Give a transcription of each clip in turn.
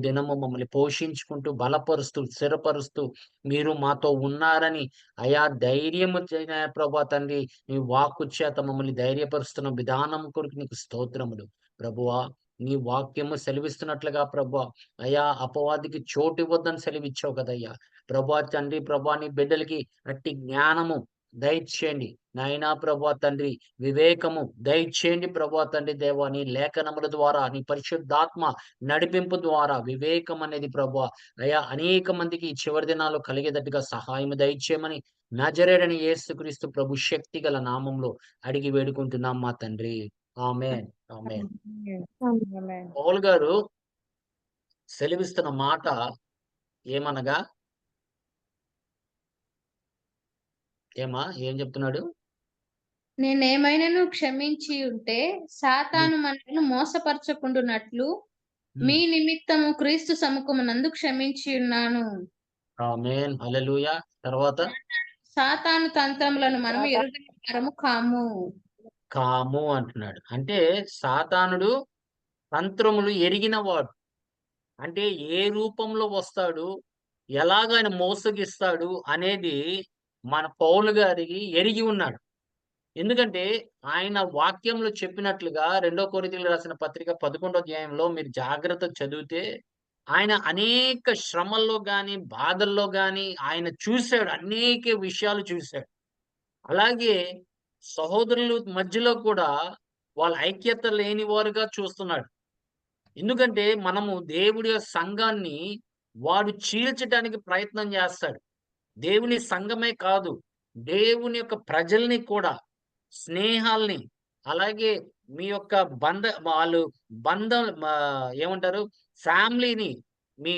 దినము మమ్మల్ని పోషించుకుంటూ, బలపరుస్తూ, స్థిరపరుస్తూ, మీరు మాతో ఉన్నారని అయా ధైర్యము ప్రభా తండ్రి, నీ వాక్కు చేత మమ్మల్ని ధైర్యపరుస్తున్న విధానం కొరకు నీకు స్తోత్రములు. ప్రభువా, నీ వాక్యము సెలవిస్తున్నట్లుగా ప్రభువా, అయా అపవాదికి చోటివ్వద్దని సెలవిచ్చావు కదయ్యా! ప్రభువా తండ్రి, ప్రభువా నీ బిడ్డలకి అట్టి జ్ఞానము దయచేయండి. నాయనా ప్రభువా తండ్రి, వివేకము దయచేయండి ప్రభువా తండ్రి దేవా! నీ లేఖనముల ద్వారా, నీ పరిశుద్ధాత్మ నడిపింపు ద్వారా వివేకం అనేది ప్రభువా అయా అనేక మందికి ఈ చివరి దినాల్లో కలిగేటట్టుగా సహాయం దయచేయమని నజరేయుడైన యేసుక్రీస్తు ప్రభు శక్తి గల నామంలో అడిగి వేడుకుంటున్నాం మా తండ్రి. ఆమేన్. ఆమేన్. ఆమేన్. పౌలు గారు సెలవిస్తున్న మాట ఏమనగా ఏం చెప్తున్నాడు? నేనేమైనను క్షమించి ఉంటే హ్మ్. సాతాను మనలను మోసపరచకుండునట్లు హ్మ్. మీ నిమిత్తము క్రీస్తు సముఖమునందు క్షమించి ఉన్నాను. ఆమేన్. హల్లెలూయా. తర్వాత సాతాను తంత్రములను మనము ఎరుగని వారము కాము. కాము అంటున్నాడు. అంటే సాతానుడు తంత్రములు ఎరిగినవాడు. అంటే ఏ రూపంలో వస్తాడు? ఎలాగ ఆయన మోసగిస్తాడు? అనేది మన పౌలు గారికి ఎరిగి ఉన్నాడు. ఎందుకంటే ఆయన వాక్యంలో చెప్పినట్లుగా 2 కొరింథీయులకు రాసిన పత్రిక 11 అధ్యాయంలో మీరు జాగ్రత్తగా చదివితే ఆయన అనేక శ్రమల్లో గాని, బాధల్లో గాని ఆయన చూసాడు. అనేక విషయాలు చూసాడు. అలాగే సహోదరుల మధ్యలో కూడా వాళ్ళ ఐక్యత లేని వారుగా చూస్తున్నాడు. ఎందుకంటే మనము దేవుడి యొక్క సంఘాన్ని వాడు చీల్చటానికి ప్రయత్నం చేస్తాడు. దేవుని సంఘమే కాదు, దేవుని యొక్క ప్రజల్ని కూడా, స్నేహాల్ని, అలాగే మీ యొక్క వాళ్ళు బంధం ఏమంటారు? ఫ్యామిలీని, మీ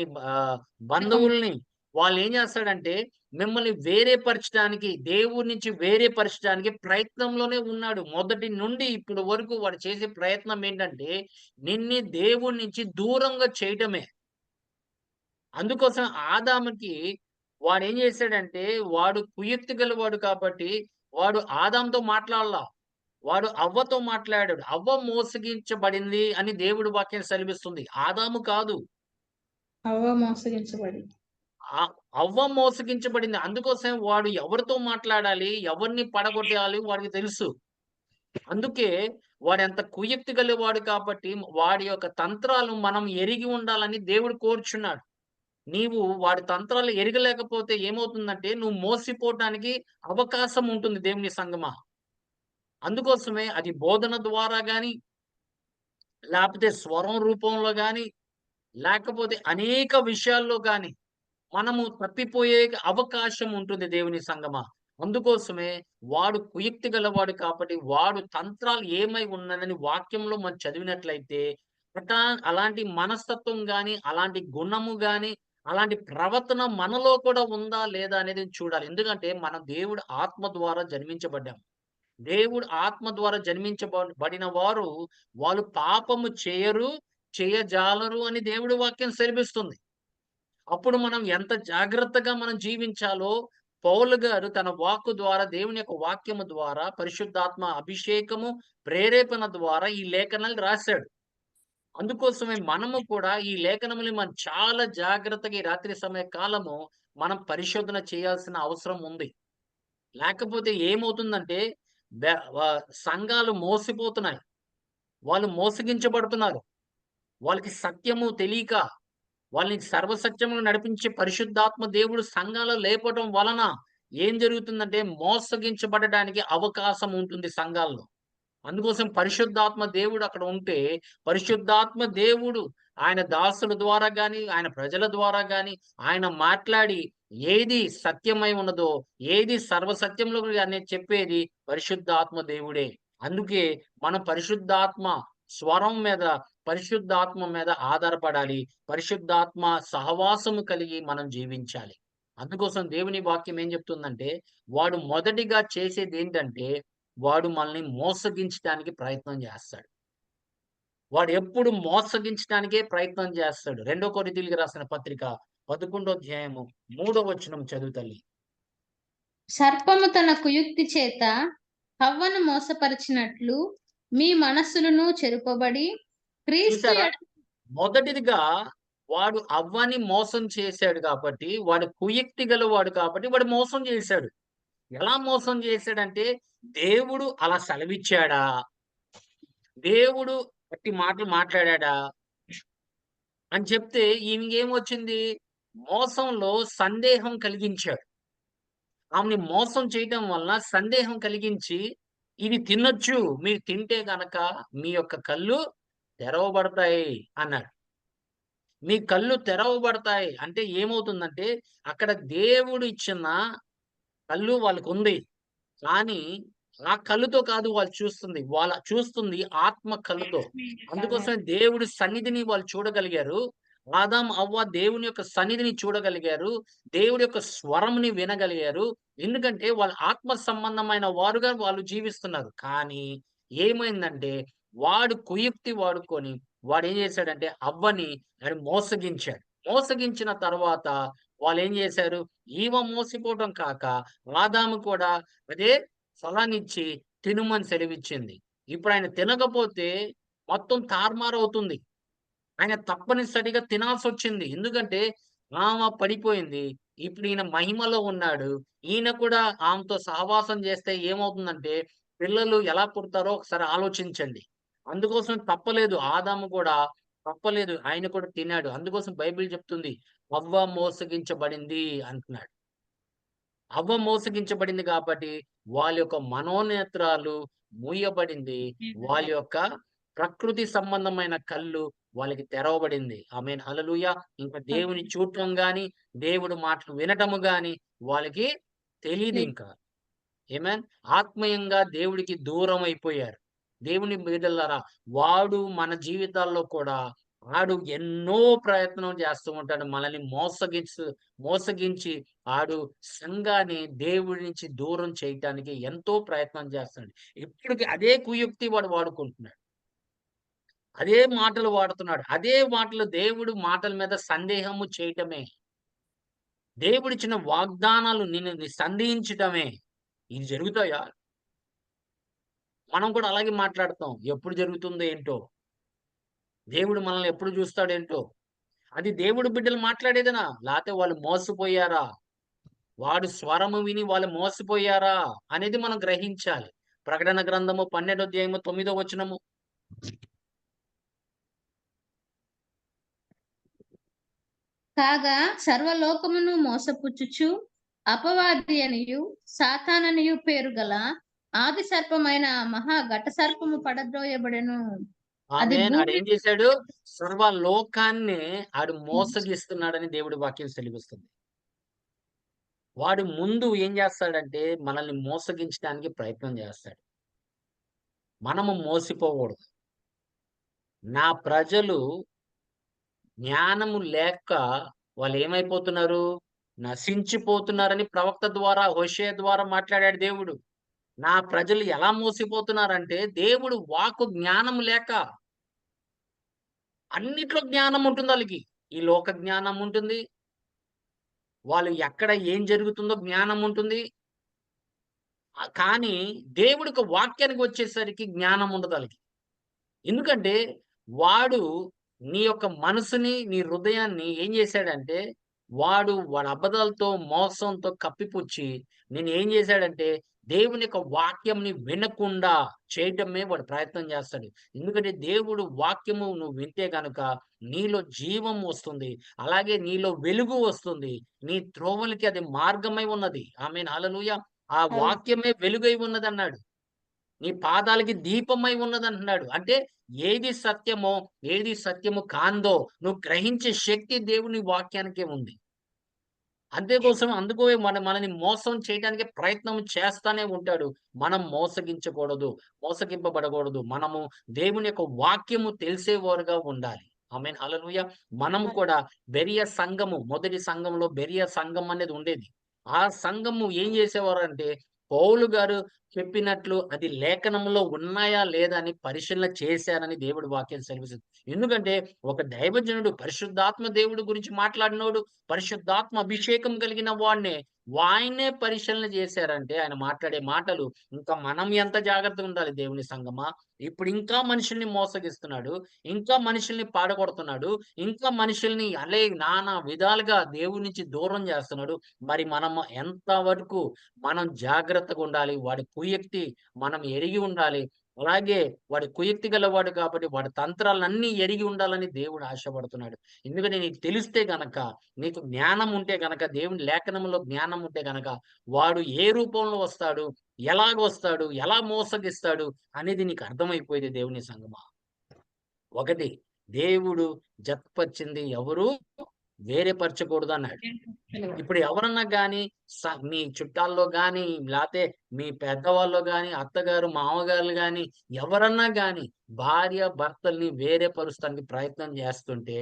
బంధువుల్ని వాళ్ళేం చేస్తాడంటే మిమ్మల్ని వేరే పరచటానికి, దేవుడి నుంచి వేరే పరచటానికి ప్రయత్నంలోనే ఉన్నాడు. మొదటి నుండి ఇప్పటి వరకు వాడు చేసే ప్రయత్నం ఏంటంటే నిన్ని దేవుడి నుంచి దూరంగా చేయటమే. అందుకోసం ఆదాముకి వాడేం చేశాడంటే, వాడు కుయుక్తి గలవాడు కాబట్టి, వాడు ఆదాముతో మాట్లాడలా. వాడు అవ్వతో మాట్లాడాడు. అవ్వ మోసగించబడింది అని దేవుడి వాక్యం సెలవిస్తుంది. ఆదాము కాదు. హవ్వ మోసగించబడి. అవ్వ మోసగించబడింది. అందుకోసం వాడు ఎవరితో మాట్లాడాలి, ఎవరిని పడగొట్టాలి వాడికి తెలుసు. అందుకే వాడెంత కుయుక్తి గలవాడు కాబట్టి, వాడి యొక్క తంత్రాలు మనం ఎరిగి ఉండాలని దేవుడు కోరుచున్నాడు. నీవు వాడి తంత్రాలు ఎరగలేకపోతే ఏమవుతుందంటే, నువ్వు మోసిపోవటానికి అవకాశం ఉంటుంది దేవుని సంగమా. అందుకోసమే అది బోధన ద్వారా గాని, లేపోతే స్వరం రూపంలో గాని, లేకపోతే అనేక విషయాల్లో గాని, మనము తప్పిపోయే అవకాశం ఉంటుంది దేవుని సంగమా. అందుకోసమే వాడు కుయుక్తి గలవాడు కాబట్టి, వాడు తంత్రాలు ఏమై ఉన్నదని వాక్యంలో మనం చదివినట్లయితే, హఠా అలాంటి మనస్తత్వం గాని, అలాంటి గుణము గాని, అలాంటి ప్రవర్తన మనలో కూడా ఉందా? లేదా? అనేది చూడాలి. ఎందుకంటే మనం దేవుడి ఆత్మ ద్వారా జన్మించబడ్డాం. దేవుడు ఆత్మ ద్వారా బడిన వారు, వాళ్ళు పాపము చేయరు, చేయజాలరు అని దేవుడి వాక్యం సెలవిస్తుంది. అప్పుడు మనం ఎంత జాగ్రత్తగా మనం జీవించాలో పౌలు గారు తన వాక్కు ద్వారా, దేవుని యొక్క వాక్యము ద్వారా, పరిశుద్ధాత్మ అభిషేకము, ప్రేరేపణ ద్వారా ఈ లేఖనాలు రాశాడు. అందుకోసమే మనము కూడా ఈ లేఖనములు మనం చాలా జాగ్రత్తగా ఈ రాత్రి సమయ కాలము మనం పరిశోధన చేయాల్సిన అవసరం ఉంది. లేకపోతే ఏమవుతుందంటే సంఘాలు మోసిపోతున్నాయి. వాళ్ళు మోసగించబడుతున్నారు. వాళ్ళకి సత్యము తెలియక, వాళ్ళని సర్వసత్యములో నడిపించే పరిశుద్ధాత్మ దేవుడు సంఘాలలో లేపటం వలన ఏం జరుగుతుందంటే మోసగించబడడానికి అవకాశం ఉంటుంది సంఘాల్లో. అందుకోసం పరిశుద్ధాత్మ దేవుడు అక్కడ ఉంటే, పరిశుద్ధాత్మ దేవుడు ఆయన దాసుల ద్వారా గాని, ఆయన ప్రజల ద్వారా గాని, ఆయన మాట్లాడి ఏది సత్యమై ఉన్నదో, ఏది సర్వసత్యంలో అనేది చెప్పేది పరిశుద్ధాత్మ దేవుడే. అందుకే మనం పరిశుద్ధాత్మ స్వరం మీద, పరిశుద్ధాత్మ మీద ఆధారపడాలి. పరిశుద్ధాత్మ సహవాసము కలిగి మనం జీవించాలి. అందుకోసం దేవుని వాక్యం ఏం చెప్తుందంటే, వాడు మొదటిగా చేసేదేంటంటే వాడు మనల్ని మోసగించడానికి ప్రయత్నం చేస్తాడు. వాడెప్పుడు మోసగించడానికే ప్రయత్నం చేస్తాడు. 2 కొరింథీయులకు రాసిన పత్రిక 11 అధ్యాయము 3 వచనం చదువు తల్లి. సర్పము తన కుయుక్తి చేత హవ్వను మోసపరిచినట్లు మీ మనస్సులను చెరుపబడి క్రీస్తు చూసారా? మొదటిదిగా వాడు అవ్వని మోసం చేశాడు కాబట్టి, వాడు కుయుక్తి గలవాడు కాబట్టి వాడు మోసం చేశాడు. ఎలా మోసం చేశాడంటే, దేవుడు అలా సెలవిచ్చాడా? దేవుడు అట్టి మాటలు మాట్లాడాడా? అని చెప్తే ఈమెకేమొచ్చింది? మోసంలో సందేహం కలిగించాడు. ఆమెని మోసం చేయటం వలన సందేహం కలిగించి, ఇది తినొచ్చు. మీరు తింటే గనక మీ యొక్క కళ్ళు తెరవబడతాయి అన్నాడు. మీ కళ్ళు తెరవబడతాయి అంటే ఏమవుతుందంటే, అక్కడ దేవుడు ఇచ్చిన కళ్ళు వాళ్ళకుంది. కానీ ఆ కళ్ళుతో కాదు వాళ్ళు చూస్తుంది. వాళ్ళ చూస్తుంది ఆత్మ కళ్ళుతో. అందుకోసమే దేవుడి సన్నిధిని వాళ్ళు చూడగలిగారు. ఆదాం, అవ్వ దేవుని యొక్క సన్నిధిని చూడగలిగారు. దేవుడి యొక్క స్వరంని వినగలిగారు. ఎందుకంటే వాళ్ళు ఆత్మ సంబంధమైన వారుగా వాళ్ళు జీవిస్తున్నారు. కానీ ఏమైందంటే వాడు కుయుక్తి వాడుకొని వాడేం చేశాడంటే అవ్వని ఆడు మోసగించాడు. మోసగించిన తర్వాత వాళ్ళేం చేశారు? ఈవ మోసిపోవటం కాక ఆదాము కూడా అదే ఫలాన్నిచ్చి తినుమని సెలవిచ్చింది. ఇప్పుడాయన తినకపోతే మొత్తం తారుమారవుతుంది. ఆయన తప్పనిసరిగా తినాల్సొచ్చింది. ఎందుకంటే ఆమె పడిపోయింది. ఇప్పుడు ఈయన మహిమలో ఉన్నాడు. ఈయన కూడా ఆమెతో సహవాసం చేస్తే ఏమవుతుందంటే పిల్లలు ఎలా పుడతారో ఒకసారి ఆలోచించండి. అందుకోసం తప్పలేదు. ఆదాము కూడా తప్పలేదు. ఆయన కూడా తినాడు. అందుకోసం బైబిల్ చెప్తుంది. "అవ్వ మోసగించబడింది" అంటున్నాడు. అవ్వ మోసగించబడింది కాబట్టి వాళ్ళ యొక్క మనోనేత్రాలు మూయబడింది. వాళ్ళ యొక్క ప్రకృతి సంబంధమైన కళ్ళు వాళ్ళకి తెరవబడింది. ఆమేన్. హల్లెలూయా. ఇంకా దేవుని చూడటం గాని, దేవుడి మాటలు వినటము గాని వాళ్ళకి తెలీదింకా. ఆమేన్. ఆత్మీయంగా దేవుడికి దూరం అయిపోయారు. దేవుని బిడ్డలారా, వాడు మన జీవితాల్లో కూడా ఆడు ఎన్నో ప్రయత్నం చేస్తూ ఉంటాడు. మనల్ని మోసగించి ఆడు సంఘాన్ని దేవుడి నుంచి దూరం చేయటానికి ఎంతో ప్రయత్నం చేస్తున్నాడు. ఇప్పటికి అదే కుయుక్తి వాడు వాడుకుంటున్నాడు. అదే మాటలు వాడుతున్నాడు. అదే మాటలు దేవుడు మాటల మీద సందేహము చేయటమే. దేవుడిచ్చిన వాగ్దానాలు నిన్ను సంధించటమే. ఇది జరుగుతాయా? మనం కూడా అలాగే మాట్లాడతాం. ఎప్పుడు జరుగుతుందో ఏంటో? దేవుడు మనల్ని ఎప్పుడు చూస్తాడేంటో? అది దేవుడు బిడ్డలు మాట్లాడేదేనా? లేతే వాళ్ళు మోసపోయారా? వాడు స్వరము విని వాళ్ళు మోసపోయారా? అనేది మనం గ్రహించాలి. ప్రకటన గ్రంథము 12 అధ్యాయము 9 వచనము. కాగా సర్వలోకమును మోసపుచ్చుచు అపవాది అనియు సాతాననియు పేరు గల ఆది సర్పమైన ఆ మహా ఘట సర్పము పడద్రోయబడెను. అది ఆమేన్. భూమి ఆడేం చేశాడు? సర్వలోకాన్ని ఆడు మోసగిస్తున్నాడని దేవుడి వాక్యం సెలవిస్తుంది. వాడు ముందు ఏం చేస్తాడంటే మనల్ని మోసగించడానికి ప్రయత్నం చేస్తాడు. మనము మోసిపోకూడదు. నా ప్రజలు జ్ఞానము లేక వాళ్ళేమైపోతున్నారు? నశించిపోతున్నారని ప్రవక్త ద్వారా, హోషేయ ద్వారా మాట్లాడాడు దేవుడు. నా ప్రజలు ఎలా మోసిపోతున్నారంటే, దేవుడు వాక్కు జ్ఞానం లేక. అన్నిట్లో జ్ఞానం ఉంటుంది ఆళ్ళకి. ఈ లోక జ్ఞానం ఉంటుంది. వాళ్ళు ఎక్కడ ఏం జరుగుతుందో జ్ఞానం ఉంటుంది. కానీ దేవుడికి వాక్యానికి వచ్చేసరికి జ్ఞానం ఉండదు ఆళ్ళకి. ఎందుకంటే, వాడు నీ యొక్క మనసుని, నీ హృదయాన్ని ఏం చేశాడంటే, వాడి అబద్ధాలతో, మోసంతో కప్పిపుచ్చి నిన్నేం చేశాడంటే, దేవుని యొక్క వాక్యంని వినకుండా చేయటమే వాడు ప్రయత్నం చేస్తాడు. ఎందుకంటే, దేవుడు వాక్యము నువ్వు వింటే గనక నీలో జీవం వస్తుంది. అలాగే నీలో వెలుగు వస్తుంది. నీ త్రోవలకి అది మార్గమై ఉన్నది. ఆమేన్. హల్లెలూయా. ఆ వాక్యమే వెలుగై ఉన్నదన్నాడు. నీ పాదాలకి దీపమై ఉన్నదంటున్నాడు. అంటే ఏది సత్యమో, ఏది సత్యము కాందో నువ్వు గ్రహించే శక్తి దేవుని వాక్యానికే ఉంది. అందుకు మనల్ని మోసం చేయడానికి ప్రయత్నం చేస్తానే ఉంటాడు. మనం మోసగించకూడదు. మోసగింపబడకూడదు. మనము దేవుని యొక్క వాక్యము తెలిసేవారుగా ఉండాలి. ఆమేన్. హల్లెలూయా. మనం కూడా బెరియ సంఘము, మొదటి సంఘంలో బెరియ సంఘం అనేది ఉండేది. ఆ సంఘము ఏం చేసేవారంటే పౌలు గారు చెప్పినట్లు అది లేఖనంలో ఉన్నాయా లేదా అని పరిశీలన చేశానని దేవుడి వాక్యం సెలవిస్తుంది. ఎందుకంటే ఒక దైవజనుడు పరిశుద్ధాత్మ దేవుడి గురించి మాట్లాడినోడు, పరిశుద్ధాత్మ అభిషేకం కలిగిన వాడినే ఆయన్నే పరిశీలన చేశారంటే ఆయన మాట్లాడే మాటలు ఇంకా మనం ఎంత జాగ్రత్తగా ఉండాలి దేవుని సంగమా. ఇప్పుడు ఇంకా మనుషుల్ని మోసగిస్తున్నాడు. ఇంకా మనుషుల్ని పాడగొడుతున్నాడు. ఇంకా మనుషుల్ని నానా విధాలుగా దేవుడి నుంచి దూరం చేస్తున్నాడు. మరి మనం ఎంత వరకు మనం జాగ్రత్తగా ఉండాలి. వాడి కుయుక్తి మనం ఎరిగి ఉండాలి. అలాగే వాడు కుయుక్తి గలవాడు కాబట్టి వాడి తంత్రాలన్నీ ఎరిగి ఉండాలని దేవుడు ఆశపడుతున్నాడు. ఎందుకంటే నీకు తెలిస్తే గనక, నీకు జ్ఞానం ఉంటే గనక, దేవుని లేఖనంలో జ్ఞానం ఉంటే గనక, వాడు ఏ రూపంలో వస్తాడు, ఎలాగొస్తాడు, ఎలా మోసగిస్తాడు అనేది నీకు అర్థమైపోయేది దేవుని సంగమా. ఒకటి దేవుడు జతపరిచింది ఎవరు వేరేపరచకూడదన్నాడు. ఇప్పుడు ఎవరన్నా గాని మీ చుట్టాల్లో గాని, లేతే మీ పెద్దవాళ్ళో గాని, అత్తగారు, మామగారులు గాని, ఎవరన్నా గాని భార్య భర్తల్ని వేరే పరుస్తానికి ప్రయత్నం చేస్తుంటే,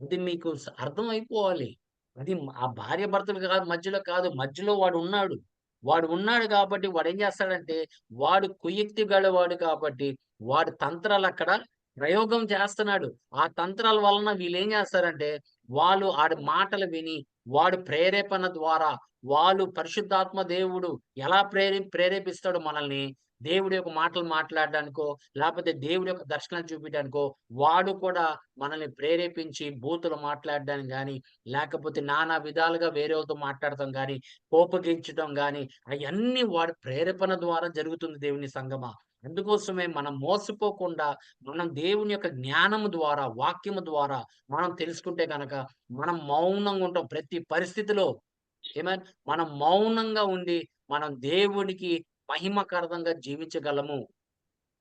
అది మీకు అర్థమైపోవాలి. అది ఆ భార్య భర్తలు మధ్యలో కాదు. మధ్యలో వాడున్నాడు. వాడు ఉన్నాడు కాబట్టి వాడేం చేస్తాడంటే, వాడు కుయుక్తి గలవాడు కాబట్టి, వాడి తంత్రాలక్కడ ప్రయోగం చేస్తున్నాడు. ఆ తంత్రాల వలన వీళ్ళేం చేస్తారంటే, వాళ్ళు ఆడి మాటలు విని, వాడి ప్రేరేపణ ద్వారా, వాళ్ళు పరిశుద్ధాత్మ దేవుడు ఎలా ప్రేరేపిస్తాడో మనల్ని, దేవుడి యొక్క మాటలు మాట్లాడడానికో, లేపోతే దేవుడి యొక్క దర్శనాలు చూపియడానికో, వాడు కూడా మనల్ని ప్రేరేపించి బూతులు మాట్లాడడానికి గాని, లేకపోతే నానా విధాలుగా వేరేవాళ్ళతో మాట్లాడటం గాని, కోపగించటం గాని, అయన్నీ వాడి ప్రేరేపణ ద్వారా జరుగుతుంది దేవుని సంగమా. అందుకోసమే మనం మోసపోకుండా, మనం దేవుని యొక్క జ్ఞానము ద్వారా, వాక్యము ద్వారా మనం తెలుసుకుంటే గనక, మనం మౌనంగా ఉంటాం ప్రతి పరిస్థితిలో. ఏమైన్ మనం మౌనంగా ఉండి, మనం దేవునికి మహిమకరంగా జీవించగలము.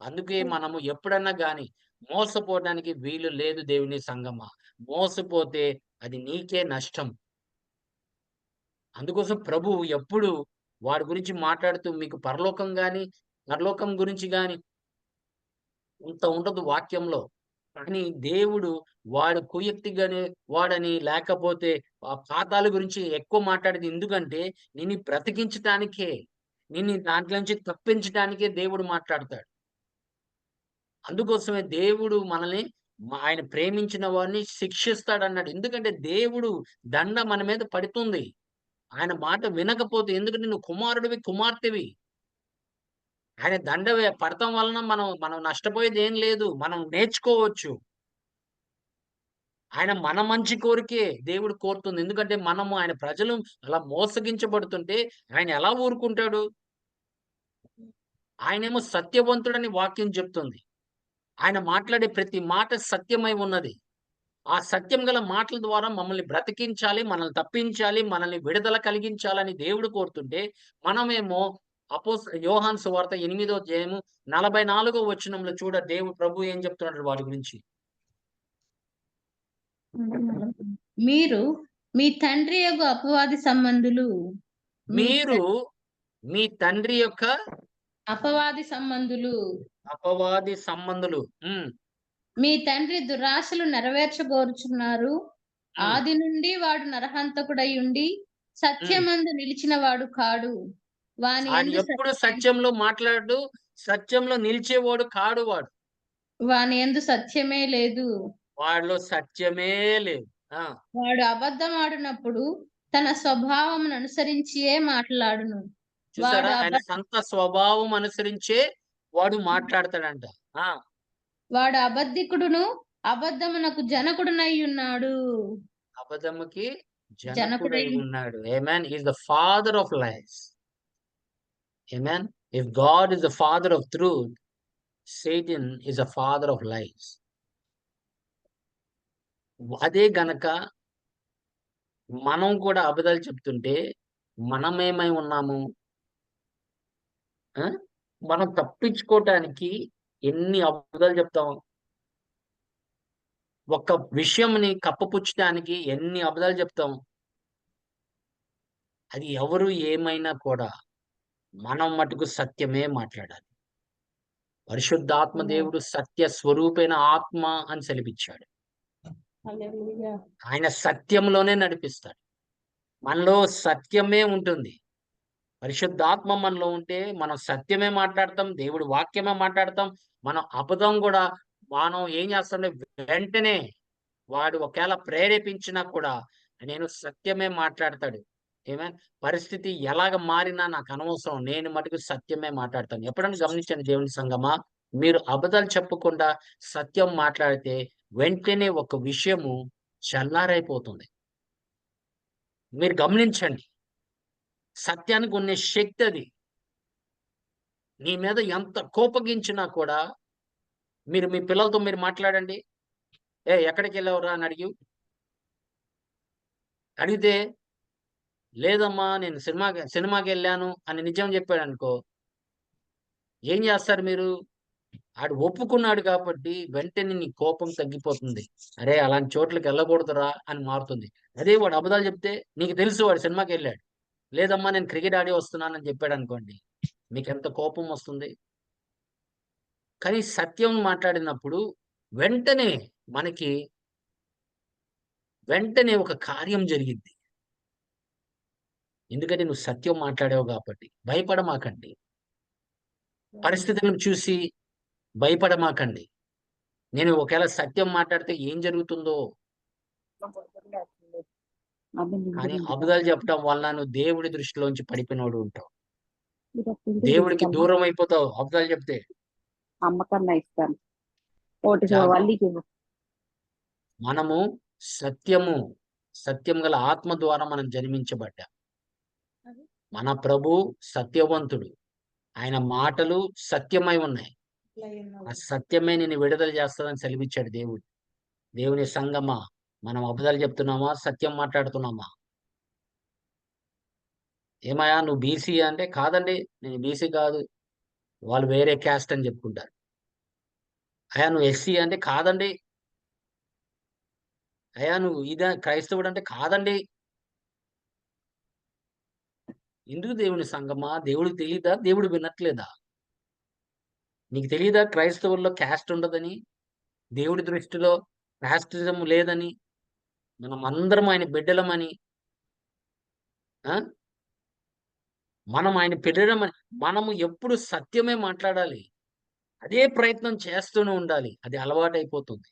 అందుకే మనము ఎప్పుడన్నా గాని మోసపోవడానికి వీలు లేదు దేవుని సంగమా. మోసపోతే అది నీకే నష్టం. అందుకోసం ప్రభువు ఎప్పుడు వాడి గురించి మాట్లాడుతూ మీకు పరలోకం గురించి గాని అంత ఉండదు వాక్యంలో. కానీ దేవుడు వాడు కుయుక్తిగానే వాడని లేకపోతే పాతాల గురించి ఎక్కువ మాట్లాడేది ఎందుకంటే నిన్ను బ్రతికించటానికే. నిన్ను దాంట్లో నుంచి తప్పించటానికే దేవుడు మాట్లాడతాడు. అందుకోసమే దేవుడు మనల్ని ఆయన ప్రేమించిన వారిని శిక్షిస్తాడన్నాడు. ఎందుకంటే దేవుడు దండ మన మీద పడుతుంది. ఆయన మాట వినకపోతే ఎందుకంటే నువ్వు కుమారుడివి, కుమార్తెవి. ఆయన దండ పడటం వలన మనం నష్టపోయేదేం లేదు. మనం నేర్చుకోవచ్చు. ఆయన మన మంచి కోరికే దేవుడు కోరుతుంది. ఎందుకంటే మనము ఆయన ప్రజలు అలా మోసగించబడుతుంటే ఆయన ఎలా ఊరుకుంటాడు? ఆయనేమో సత్యవంతుడని వాక్యం చెప్తుంది. ఆయన మాట్లాడే ప్రతి మాట సత్యమై ఉన్నది. ఆ సత్యం గల మాటల ద్వారా మమ్మల్ని బ్రతికించాలి, మనల్ని తప్పించాలి, మనల్ని విడుదల కలిగించాలని దేవుడు కోరుతుంటే, మనమేమో యోహాను సువార్త 8వ అధ్యాయము 44వ వచనంలో ప్రభు ఏం చెప్తున్నాడు వాడి గురించి. మీరు మీ తండ్రి యొక్క అపవాది సంబంధులు. మీరు మీ తండ్రి యొక్క అపవాది సంబంధులు. అపవాది సంబంధులు. మీ తండ్రి దురాశలు నెరవేర్చగోరుచున్నారు. ఆది నుండి వాడు నరహంతకుడై ఉండి సత్యమందు నిలిచిన వాడు కాడు. వాని ఎప్పుడు సత్యంలో మాట్లాడు, సత్యంలో నిలిచేవాడు కాడు వాడు. వాని యందు సత్యమే లేదు. వాడిలో సత్యమే లేదు. వాడు అబద్ధమాడినప్పుడు తన స్వభావమును అనుసరించియే మాట్లాడును. చూసారా? ఆయన సొంత స్వభావం అనుసరించే వాడు మాట్లాడతాడంట. వాడు అబద్ధికుడును అబద్ధమునకు జనకుడునై ఉన్నాడు. అబద్ధముకి జనకుడై ఉన్నాడు. Amen. He is the father of lies. Amen. If God is the father of truth, Satan is a father of lies. అదే గనక మనం కూడా అబద్ధాలు చెప్తుంటే మనమేమై ఉన్నాము? మనం తప్పించుకోవటానికి ఎన్ని అబద్ధాలు చెప్తాం? ఒక విషయంని కప్పపుచ్చటానికి ఎన్ని అబద్ధాలు చెప్తాం? అది ఎవరు ఏమైనా కూడా మనం మటుకు సత్యమే మాట్లాడాలి. పరిశుద్ధాత్మ దేవుడు సత్య స్వరూపైన ఆత్మ అని సెలవిచ్చాడు. ఆయన సత్యంలోనే నడిపిస్తాడు. మనలో సత్యమే ఉంటుంది. పరిశుద్ధాత్మ మనలో ఉంటే మనం సత్యమే మాట్లాడతాం, దేవుడి వాక్యమే మాట్లాడతాం. మనం అబద్ధం కూడా మనం ఏం చేస్తామంటే వెంటనే వాడు ఒకవేళ ప్రేరేపించినా కూడా నేను సత్యమే మాట్లాడతాడు. ఏమైనా పరిస్థితి ఎలాగ మారినా నాకు అనవసరం. నేను మటుకు సత్యమే మాట్లాడతాను. ఎప్పుడైనా గమనించండి దేవుని సంగమా, మీరు అబద్ధాలు చెప్పకుండా సత్యం మాట్లాడితే వెంటనే ఒక విషయము చల్లారైపోతుంది. మీరు గమనించండి. సత్యానికి ఉన్న శక్తి అది. నీ మీద ఎంత కోపగించినా కూడా మీరు మీ పిల్లలతో మీరు మాట్లాడండి. ఎక్కడికెళ్ళావురా అని అడిగితే, లేదమ్మా నేను సినిమాకెళ్ళాను అని నిజం చెప్పాడనుకో, ఏం చేస్తారు మీరు? ఆడు ఒప్పుకున్నాడు కాబట్టి వెంటనే నీ కోపం తగ్గిపోతుంది. అరే! అలాంటి చోట్లకెళ్ళకూడదురా అని మారుతుంది. అదే వాడు అబద్ధాలు చెప్తే నీకు తెలుసు వాడు సినిమాకెళ్ళాడు. లేదమ్మా నేను క్రికెట్ ఆడి వస్తున్నానని చెప్పాడనుకోండి, మీకెంత కోపం వస్తుంది? కానీ సత్యం మాట్లాడినప్పుడు వెంటనే మనకి వెంటనే ఒక కార్యం జరిగిద్ది. ఎందుకంటే నువ్వు సత్యం మాట్లాడావు కాబట్టి. భయపడమాకండి. పరిస్థితులను చూసి భయపడమాకండి. నేను ఒకవేళ సత్యం మాట్లాడితే ఏం జరుగుతుందో, కానీ అబద్ధాలు చెప్పడం వల్ల నువ్వు దేవుడి దృష్టిలోంచి పడిపోయినోడు ఉంటావు. దేవుడికి దూరం అయిపోతావు అబద్ధాలు చెప్తే. అమ్మకన్నా ఇస్తాను. ఒకటి జాగ్రత్త. వల్లికి ఇవ్వు. మనము సత్యం గల ఆత్మ ద్వారా మనం జన్మించబడ్డాం. మన ప్రభు సత్యవంతుడు. ఆయన మాటలు సత్యమై ఉన్నాయి. ఆ సత్యమే నిన్ను విడుదల చేస్తదని సెలవిచ్చాడు దేవుడు. దేవుని సంగమా, మనం అబద్ధాలు చెప్తున్నామా? సత్యం మాట్లాడుతున్నామా? ఏమయ్యా నువ్వు బీసీ అంటే, కాదండి నేను బీసీ కాదు. వాళ్ళు వేరే క్యాస్ట్ అని చెప్పుకుంటారు. అయ్యా నువ్వు ఎస్సీ అంటే, కాదండి. అయ్యా నువ్వు క్రైస్తవుడు అంటే, కాదండి. ఎందుకు దేవుని సంగమా? దేవుడికి తెలీదా? దేవుడు వినట్లేదా? నీకు తెలీదా క్రైస్తవుల్లో క్యాస్ట్ ఉండదని? దేవుడి దృష్టిలో క్యాస్టిజం లేదని? మనం అందరం ఆయన బిడ్డలమని. ఆ మనం ఆయన బిడ్డలమని. మనము ఎప్పుడు సత్యమే మాట్లాడాలి. అదే ప్రయత్నం చేస్తూనే ఉండాలి. అది అలవాటైపోతుంది.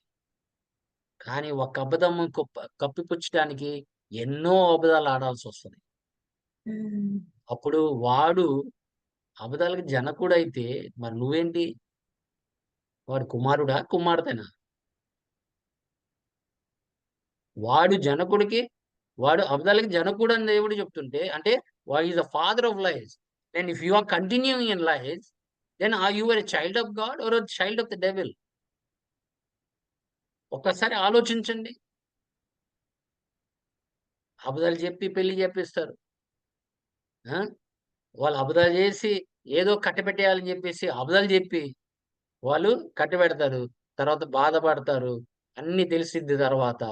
కానీ ఒక అబద్ధము కప్పిపుచ్చడానికి ఎన్నో అబద్ధాలు ఆడాల్సొస్తది. అప్పుడు వాడు అబద్ధాలకి జనకుడైతే మరి నువ్వేంటి? వాడు కుమారుడా? కుమార్తెనా? వాడు అబద్ధాలకి జనకుడు అని దేవుడు చెప్తుంటే, అంటే వాడు is the father of lies. Then if you are continuing in lies, then are you a child of God or a child of the devil? ఒక్కసారి ఆలోచించండి. అబద్ధాలు చెప్పి పెళ్లి చేపిస్తారు. ఆ వాళ్ళు అబద్ధాలు చేసి ఏదో కట్టబెట్టేయాలని చెప్పేసి అబద్ధాలు చెప్పి వాళ్ళు కట్టబెడతారు. తర్వాత బాధపడతారు. అన్నీ తెలిసిద్ది తర్వాత.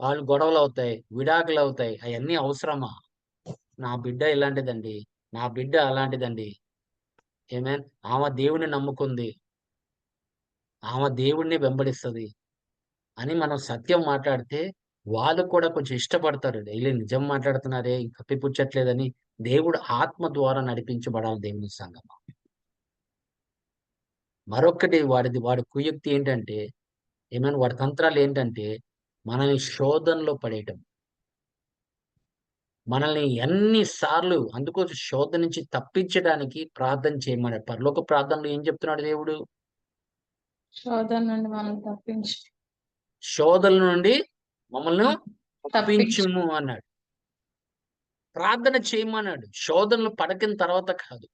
వాళ్ళు గొడవలవుతాయి. విడాకులవుతాయి. అయన్నీ అవసరమా? నా బిడ్డ ఇలాంటిదండి. నా బిడ్డ అలాంటిదండి. ఆమేన్. ఆమె దేవుడిని నమ్ముకుంది. ఆమె దేవుడిని వెంబడిస్తది అని మనం సత్యం మాట్లాడితే వాళ్ళు కూడా కొంచెం ఇష్టపడతారు. డైలీ నిజం మాట్లాడుతున్నారే కప్పిపుచ్చట్లేదని. దేవుడు ఆత్మ ద్వారా నడిపించబడాలి దేవుని సంగమా. మరొక్కటి వాడి కుయుక్తి ఏంటంటే, వాడి తంత్రాలు ఏంటంటే, మనల్ని శోధనలో పడేయటం. మనల్ని ఎన్ని సార్లు అందుకోసం శోధన నుంచి తప్పించడానికి ప్రార్థన చేయమన్నాడు. పరలోక ప్రార్థనలో ఏం చెప్తున్నాడు దేవుడు? శోధన నుండి మనం తప్పించు. శోధనల నుండి మమ్మల్ని తప్పించు. తప్పించుము అన్నాడు. ప్రార్థన చేయమన్నాడు. శోధనలు పడకిన తర్వాత కాదు.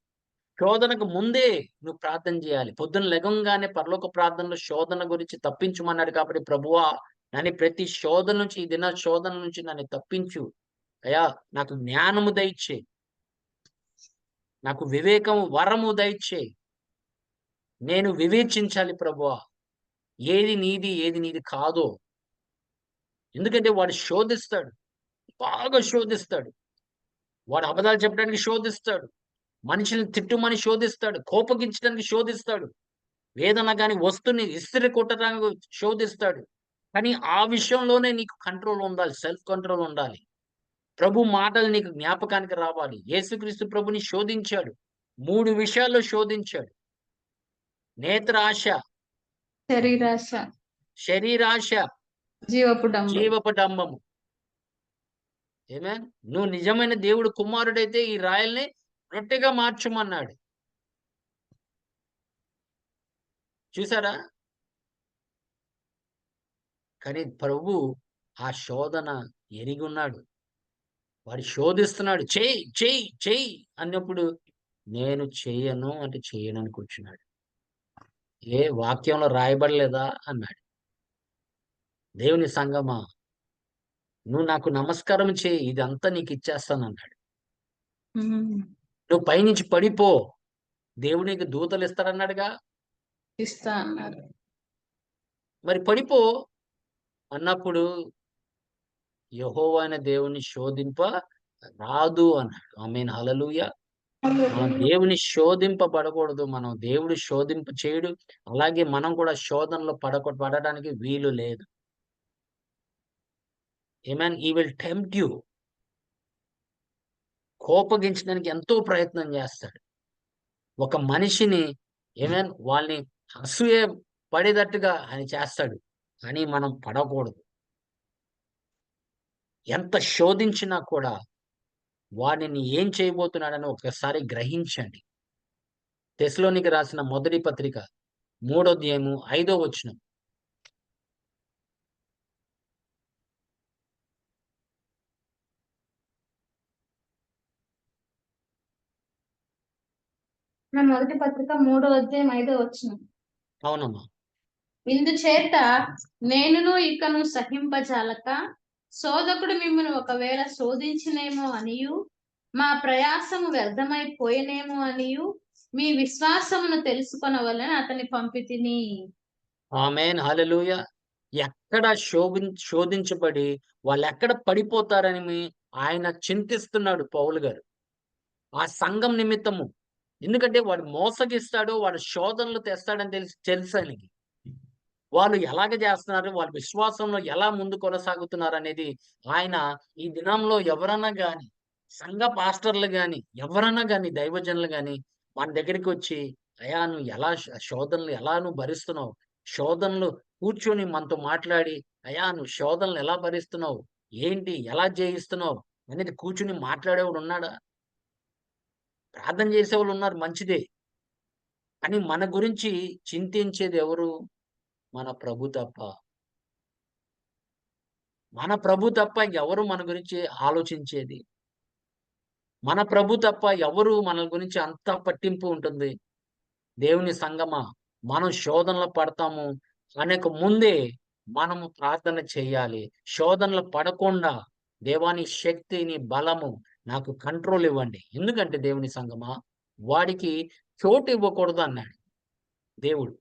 శోధనకు ముందే నువ్వు ప్రార్థన చేయాలి. పొద్దున లెగంగానే పరలోక ప్రార్థనలో శోధన గురించి తప్పించమన్నాడు కాబట్టి, ప్రభువా నన్ను ప్రతి శోధన నుంచి ఈ దిన శోధన నుంచి నన్ను తప్పించు. అయ్యా నాకు జ్ఞానము దయచేయి. నాకు వివేకము వరము దయచేయి. నేను వివేచించాలి ప్రభువా. ఏది నీది కాదో. ఎందుకంటే వాడు శోధిస్తాడు. బాగా శోధిస్తాడు. వాడు అబద్ధాలు చెప్పడానికి శోధిస్తాడు. మనుషుల్ని తిట్టుమని శోధిస్తాడు. కోపగించడానికి శోధిస్తాడు. ఏదన్నా గాని వస్తువుని ఇస్త్రీ కొట్టడానికి శోధిస్తాడు. కానీ ఆ విషయంలోనే నీకు కంట్రోల్ ఉండాలి. సెల్ఫ్ కంట్రోల్ ఉండాలి. ప్రభు మాటలు నీకు జ్ఞాపకానికి రావాలి. యేసుక్రీస్తు ప్రభుని శోధించాడు. 3 విషయాల్లో శోధించాడు. నేత్రాశ, శరీరాశ, శరీరాశ, జీవపు డంబం. జీవపు డంబము. ఆమేన్. నువ్వు నిజమైన దేవుడు కుమారుడైతే ఈ రాయల్ని రొట్టెగా మార్చమన్నాడు. చూసారా? కానీ ప్రభు ఆ శోధన ఎరిగున్నాడు. వాడు శోధిస్తున్నాడు. చెయ్యి చెయ్యి చెయ్యి అన్నప్పుడు నేను చెయ్యను అంటే చెయ్యనని కూర్చున్నాడు. ఏ వాక్యంలో రాయబడలేదా అన్నాడు. దేవుని సంగమా, నువ్వు నాకు నమస్కారం చేయి, ఇదంతా నీకు ఇచ్చేస్తానన్నాడు. నువ్వు పైనుంచి పడిపో, దేవుడు నీకు దూతలు ఇస్తాడన్నాడుగా. ఇస్తా అన్నారు. మరి పడిపో అన్నప్పుడు యెహోవా అయిన దేవుని శోధింప రాదు అన్నాడు. ఆమేన్. హల్లెలూయా. మనం దేవుని శోధింపబడకూడదు. మనం దేవుడు శోధింప చేయడు. అలాగే మనం కూడా శోధనలో పడడానికి వీలు లేదు. Amen. He will tempt you. కోపగించడానికి ఎంతో ప్రయత్నం చేస్తాడు. ఒక మనిషిని ఆమేన్ వాళ్ళని అసూయ పడేటట్టుగా ఆయన చేస్తాడు. కానీ మనం పడకూడదు. ఎంత శోధించినా కూడా వాడిని ఏం చేయబోతున్నాడని ఒకసారి గ్రహించండి. తెస్సలోనికి రాసిన మొదటి పత్రిక 3వ అధ్యాయము 5వ వచనం. నా మొదటి పత్రిక 3వ అధ్యాయం 5వ వచనం. అవునమ్మా. ఇందుచేత నేనును ఇకను సహింపజాలక శోధకుడు మిమ్మల్ని ఒకవేళ శోధించినేమో అనియు మా ప్రయాసము వ్యర్థమైపోయేనేమో అనియు మీ విశ్వాసమును తెలుసుకొనవలెను అతని పంపితిని. ఆమేన్. హల్లెలూయా. ఎక్కడ శోధించబడి వాళ్ళు ఎక్కడ పడిపోతారని ఆయన చింతిస్తున్నాడు పౌలు గారు. ఆ సంఘం నిమిత్తము. ఎందుకంటే వాడు మోసగిస్తాడు, వాడు శోధనలు తెస్తాడని తెలుసు ఆయనకి. వాళ్ళు ఎలాగ చేస్తున్నారు, వాళ్ళ విశ్వాసంలో ఎలా ముందు కొనసాగుతున్నారు అనేది ఆయన ఈ దినంలో ఎవరన్నా గాని, సంఘ పాస్టర్లు గాని, ఎవరన్నా గాని, దైవజనులు గాని మన దగ్గరికి వచ్చి, అయ్యా నువ్వు ఎలా శోధనలు ఎలా నువ్వు భరిస్తున్నావు, శోధనలు కూర్చొని మనతో మాట్లాడి, అయ్యా నువ్వు శోధనలు ఎలా భరిస్తున్నావు, ఏంటి ఎలా జయిస్తున్నావు అనేది కూర్చుని మాట్లాడేవాడు ఉన్నాడా? ప్రార్థన చేసేవాళ్ళు ఉన్నారు, మంచిదే. కానీ మన గురించి చింతించేది ఎవరు? మన ప్రభు తప్ప. మన ప్రభు తప్ప ఎవరు మన గురించి ఆలోచించేది? మన ప్రభు తప్ప ఎవరు మన గురించి అంత పట్టింపు ఉంటుంది? దేవుని సంగమా, మనం శోధనలో పడతాము అనేక ముందే మనము ప్రార్థన చేయాలి. శోధనలో పడకుండా దేవాని శక్తిని, బలము నాకు కంట్రోల్ ఇవ్వండి. ఎందుకంటే దేవుని సంగమా, వాడికి చోటు ఇవ్వకూడదు అన్నాడు దేవుడు.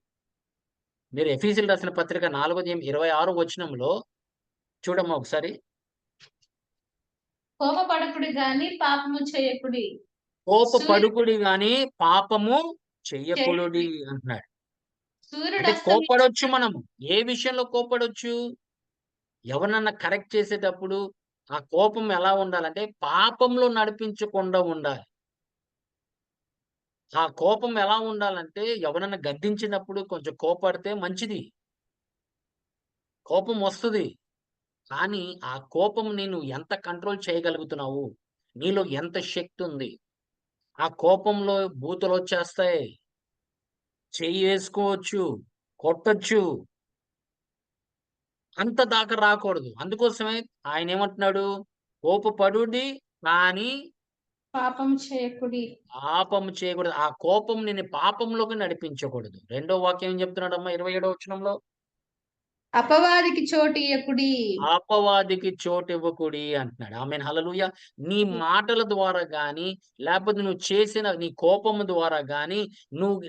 మీరు ఎఫెసీయులకు రాసిన పత్రిక 4వ అధ్యాయం 26వ వచనంలో చూడమ్మా ఒకసారి. కోపపడకుడి గాని పాపము చేయకుడి. కోపపడుకుడి గాని పాపము చెయ్యకుడి అంటున్నాడు. సూర్యుడు అంటే కోపడొచ్చు మనము. ఏ విషయంలో కోపడొచ్చు? ఎవరినన్నా కరెక్ట్ చేసేటప్పుడు ఆ కోపం ఎలా ఉండాలంటే పాపంలో నడిపించకుండా ఉండాలి. ఆ కోపం ఎలా ఉండాలంటే ఎవరన్నా గద్దించినప్పుడు కొంచెం కోపడితే మంచిది. కోపం వస్తది. కానీ ఆ కోపం నేను ఎంత కంట్రోల్ చేయగలుగుతున్నావు? నీలో ఎంత శక్తి ఉంది? ఆ కోపంలో బూతులొచ్చేస్తాయి. చెయ్యేసుకోవచ్చు, కొట్టొచ్చు. అంత దాకా రాకూడదు. అందుకోసమే ఆయనేమంటున్నాడు? కోపపడుడి కానీ పాపము చేయకుడి. పాపము చేయకూడదు. ఆ కోపం నిన్ను పాపంలోకి నడిపించకూడదు. రెండో వాక్యం ఏం చెప్తున్నాడమ్మా 27వ వచనంలో? అపవాదికి చోటు ఇయ్యకుడి. అపవాదికి చోటివ్వకుడి అంటున్నాడు. ఆమేన్. హల్లెలూయా. నీ మాటల ద్వారా గాని, లేకపోతే నువ్వు చేసిన నీ కోపము ద్వారా గాని,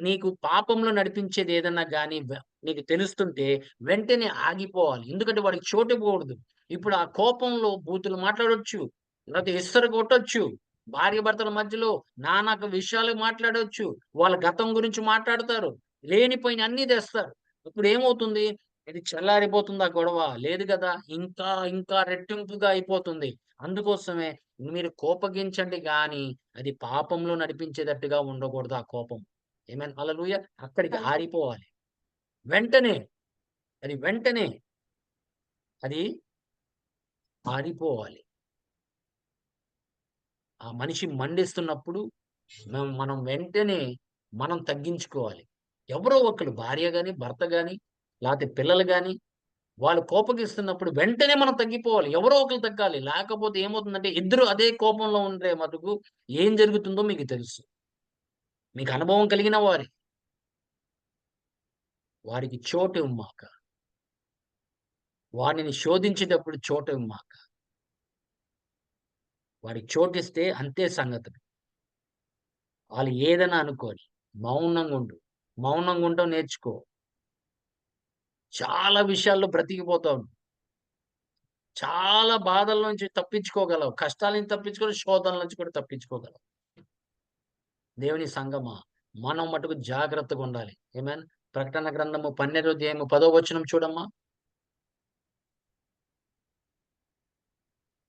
నీకు పాపంలో నడిపించేది ఏదన్నా గాని నీకు తెలుస్తుంటే వెంటనే ఆగిపోవాలి. ఎందుకంటే వాడికి చోటివ్వకూడదు. ఇప్పుడు ఆ కోపంలో బూతులు మాట్లాడొచ్చు, లేకపోతే ఇస్తరు కొట్టొచ్చు, భార్యాభర్తల మధ్యలో నానా విషయాలు మాట్లాడొచ్చు, వాళ్ళ గతం గురించి మాట్లాడతారు, లేనిపోయిన అన్నీ తెస్తారు. ఇప్పుడు ఏమవుతుంది? ఇది చల్లారిపోతుందా గొడవ? లేదు కదా! ఇంకా ఇంకా రెట్టింపుగా అయిపోతుంది. అందుకోసమే మీరు కోపగించండి గాని, అది పాపంలో నడిపించేటట్టుగా ఉండకూడదు ఆ కోపం. ఆమేన్. హల్లెలూయా! అక్కడికి హల్లెలూయా. ఆరిపోవాలి. వెంటనే, వెంటనే అది ఆరిపోవాలి. ఆ మనిషి మండిస్తున్నప్పుడు మనం వెంటనే మనం తగ్గించుకోవాలి. ఎవరో ఒకళ్ళు భార్య గాని, భర్త గాని, లేతే పిల్లలు గాని, వాళ్ళు కోపగిస్తున్నప్పుడు వెంటనే మనం తగ్గిపోవాలి. ఎవరో ఒకళ్ళు తగ్గాలి. లేకపోతే ఏమవుతుందంటే ఇద్దరు అదే కోపంలో ఉంటే మటుకు ఏం జరుగుతుందో మీకు తెలుసు. మీకు అనుభవం కలిగిన వారికి చోటివ్వమాక. వారిని శోధించేటప్పుడు చోటివ్వమాక. వారికి చోటిస్తే అంతే సంగతులు. వాళ్ళు ఏదైనా అనుకోని. మౌనంగా ఉండు. మౌనంగా ఉండటం నేర్చుకో. చాలా విషయాల్లో బ్రతికిపోతావు. చాలా బాధల నుంచి తప్పించుకోగలవు. కష్టాల నుంచి తప్పించుకోగలవు. శోధనల నుంచి కూడా తప్పించుకోగలవు. దేవుని సంగమా, మనం మటుకు జాగ్రత్తగా ఉండాలి. ఆమేన్. ప్రకటన గ్రంథము 12వ అధ్యాయము 10వ వచనం చూడమ్మా.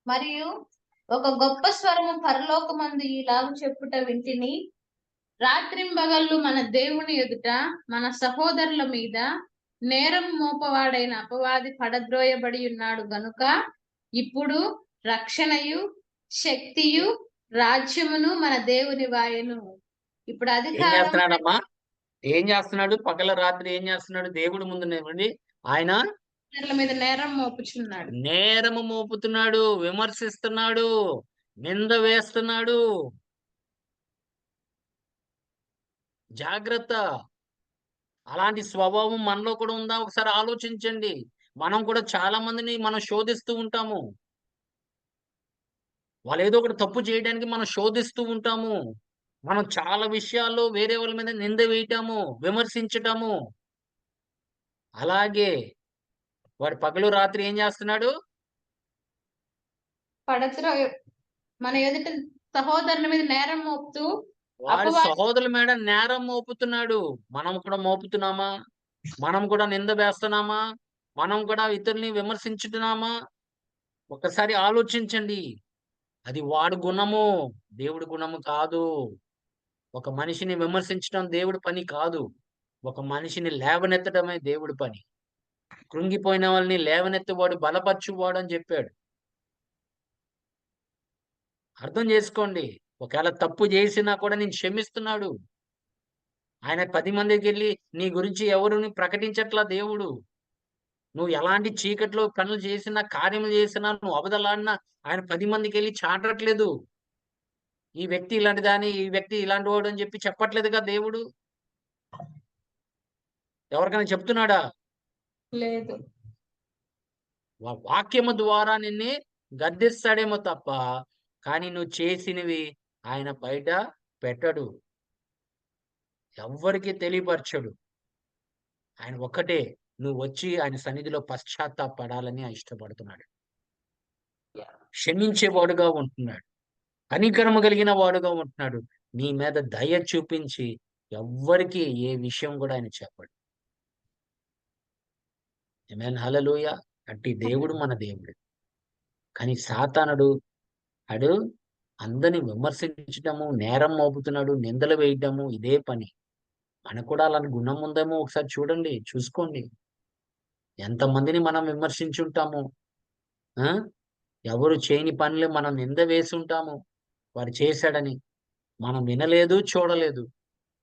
మరియు ఒక గొప్ప స్వరము పరలోకమందు ఇలాగు చెప్పుట వింటిని, రాత్రింబగళ్ళు మన దేవుని ఎదుట మన సహోదరుల మీద నేరం మోపవాడైన అపవాది పడద్రోయబడి ఉన్నాడు గనుక ఇప్పుడు రక్షణయు శక్తియు రాజ్యమును మన దేవుని వాయను. ఇప్పుడు ఏం అధికారం చేస్తున్నాడమ్మా? ఏం చేస్తున్నాడు? పగలు రాత్రి ఏం చేస్తున్నాడు? దేవుడి ముందునేమండి ఆయన సహోదరుల మీద నేరం మోపుచున్నాడు. నేరము మోపుతున్నాడు, విమర్శిస్తున్నాడు, నింద వేస్తున్నాడు. జాగ్రత్త. అలాంటి స్వభావం మనలో కూడా ఉందా? ఒకసారి ఆలోచించండి. మనం కూడా చాలా మందిని మనం శోధిస్తూ ఉంటాము. వాళ్ళేదో ఒకటి తప్పు చేయడానికి మనం శోధిస్తూ ఉంటాము. మనం చాలా విషయాల్లో వేరే వాళ్ళ మీద నింద వేయటము, విమర్శించటము. అలాగే వాడు పగలు రాత్రి ఏం చేస్తున్నాడు? పడద్రోయ మన ఎదుట సహోదరుల మీద నేరం మోపుతూ వాడి అపవాది సహోదరుల మీద నేరం మోపుతున్నాడు. మనం కూడా మోపుతున్నామా? మనం కూడా నింద వేస్తున్నామా? మనం కూడా ఇతరుల్ని విమర్శించుతున్నామా? ఒక్కసారి ఆలోచించండి. అది వాడి గుణము. దేవుడి గుణము కాదు. ఒక మనిషిని విమర్శించడం దేవుడి పని కాదు. ఒక మనిషిని లేవనెత్తడమే దేవుడి పని. కృంగిపోయిన వాళ్ళని లేవనెత్తువాడు, బలపరచువాడు అని చెప్పాడు. అర్థం చేసుకోండి. ఒకవేళ తప్పు చేసినా కూడా నేను క్షమిస్తున్నాడు. ఆయన 10 మందికెళ్ళి నీ గురించి ఎవరిని ప్రకటించట్లా దేవుడు. నువ్వు ఎలాంటి చీకట్లో పనులు చేసినా, కార్యములు చేసినా, నువ్వు అబద్ధాలాడినా ఆయన 10 మందికెళ్ళి చాటట్లేదు. ఈ వ్యక్తి ఇలాంటిదని, ఈ వ్యక్తి ఇలాంటివాడు అని చెప్పి చెప్పట్లేదుగా దేవుడు. ఎవరికైనా చెప్తున్నాడా? లేదు. వాక్యము ద్వారా నిన్ను గద్దిస్తాడేమో తప్ప, కానీ నువ్వు చేసినవి ఆయన బయట పెట్టడు. ఎవ్వరికీ తెలియపరచడు. ఆయన ఒక్కటే నువ్వొచ్చి ఆయన సన్నిధిలో పశ్చాత్తాపపడాలని ఇష్టపడుతున్నాడు. క్షమించేవాడుగా ఉంటున్నాడు. కనికరము కలిగిన వాడుగా ఉంటున్నాడు. నీ మీద దయ చూపించి ఎవ్వరికీ ఏ విషయం కూడా ఆయన చెప్పడు. ఆమేన్. హల్లెలూయా! అట్టి దేవుడు మన దేవుడు. కానీ సాతానుడు ఆడు అందరిని విమర్శించటము, నేరం మోపుతున్నాడు, నిందలు వేయటము ఇదే పని. మనకు కూడా అలాంటి గుణం ఉందేమో ఒకసారి చూడండి, చూసుకోండి. ఎంతమందిని మనం విమర్శించుంటాము. ఆ! ఎవరు చేయని పనులు మనం నింద వేసుంటాము. వాడు చేశాడని. మనం వినలేదు, చూడలేదు.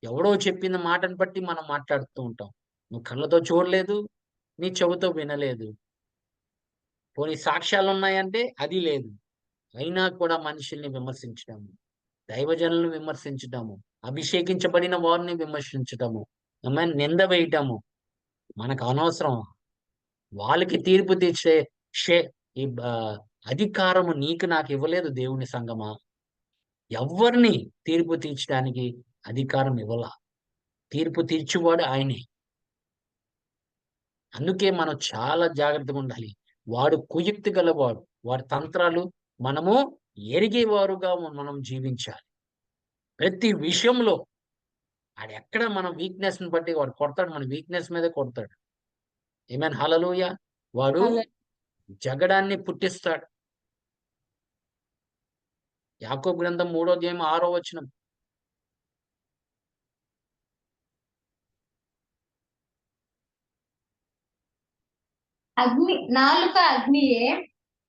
ఎవడో చెప్పిన మాటను బట్టి మనం మాట్లాడుతూ ఉంటాం. నువ్వు కళ్ళతో చూడలేదు, నీ చెవుతో వినలేదు. పోనీ సాక్ష్యాలున్నాయంటే అది లేదు. అయినా కూడా మనుషుల్ని విమర్శించడము, దైవజనులను విమర్శించటము, అభిషేకించబడిన వారిని విమర్శించటము, ఆమేన్. నింద వేయటము మనకు అనవసరం. వాళ్ళకి తీర్పు తీర్చే షే ఈ అధికారము నీకు నాకు ఇవ్వలేదు దేవుని సంగమా. ఎవ్వరిని తీర్పు తీర్చడానికి అధికారం ఇవ్వలా. తీర్పు తీర్చువాడు ఆయనే. అందుకే మనం చాలా జాగ్రత్తగా ఉండాలి. వాడు కుయుక్తి గలవాడు. వాడి తంత్రాలు మనము ఎరిగేవారుగా మనం జీవించాలి. ప్రతి విషయంలో ఆడెక్కడ మన వీక్‌నెస్‌ని బట్టి వాడు కొడతాడు. మన వీక్‌నెస్ మీదే కొడతాడు. ఆమేన్ హల్లెలూయా. వాడు జగడాన్ని పుట్టిస్తాడు. యాకోబు గ్రంథం 3వ అధ్యాయం 6వ వచనం. నాలుక అగ్నియే,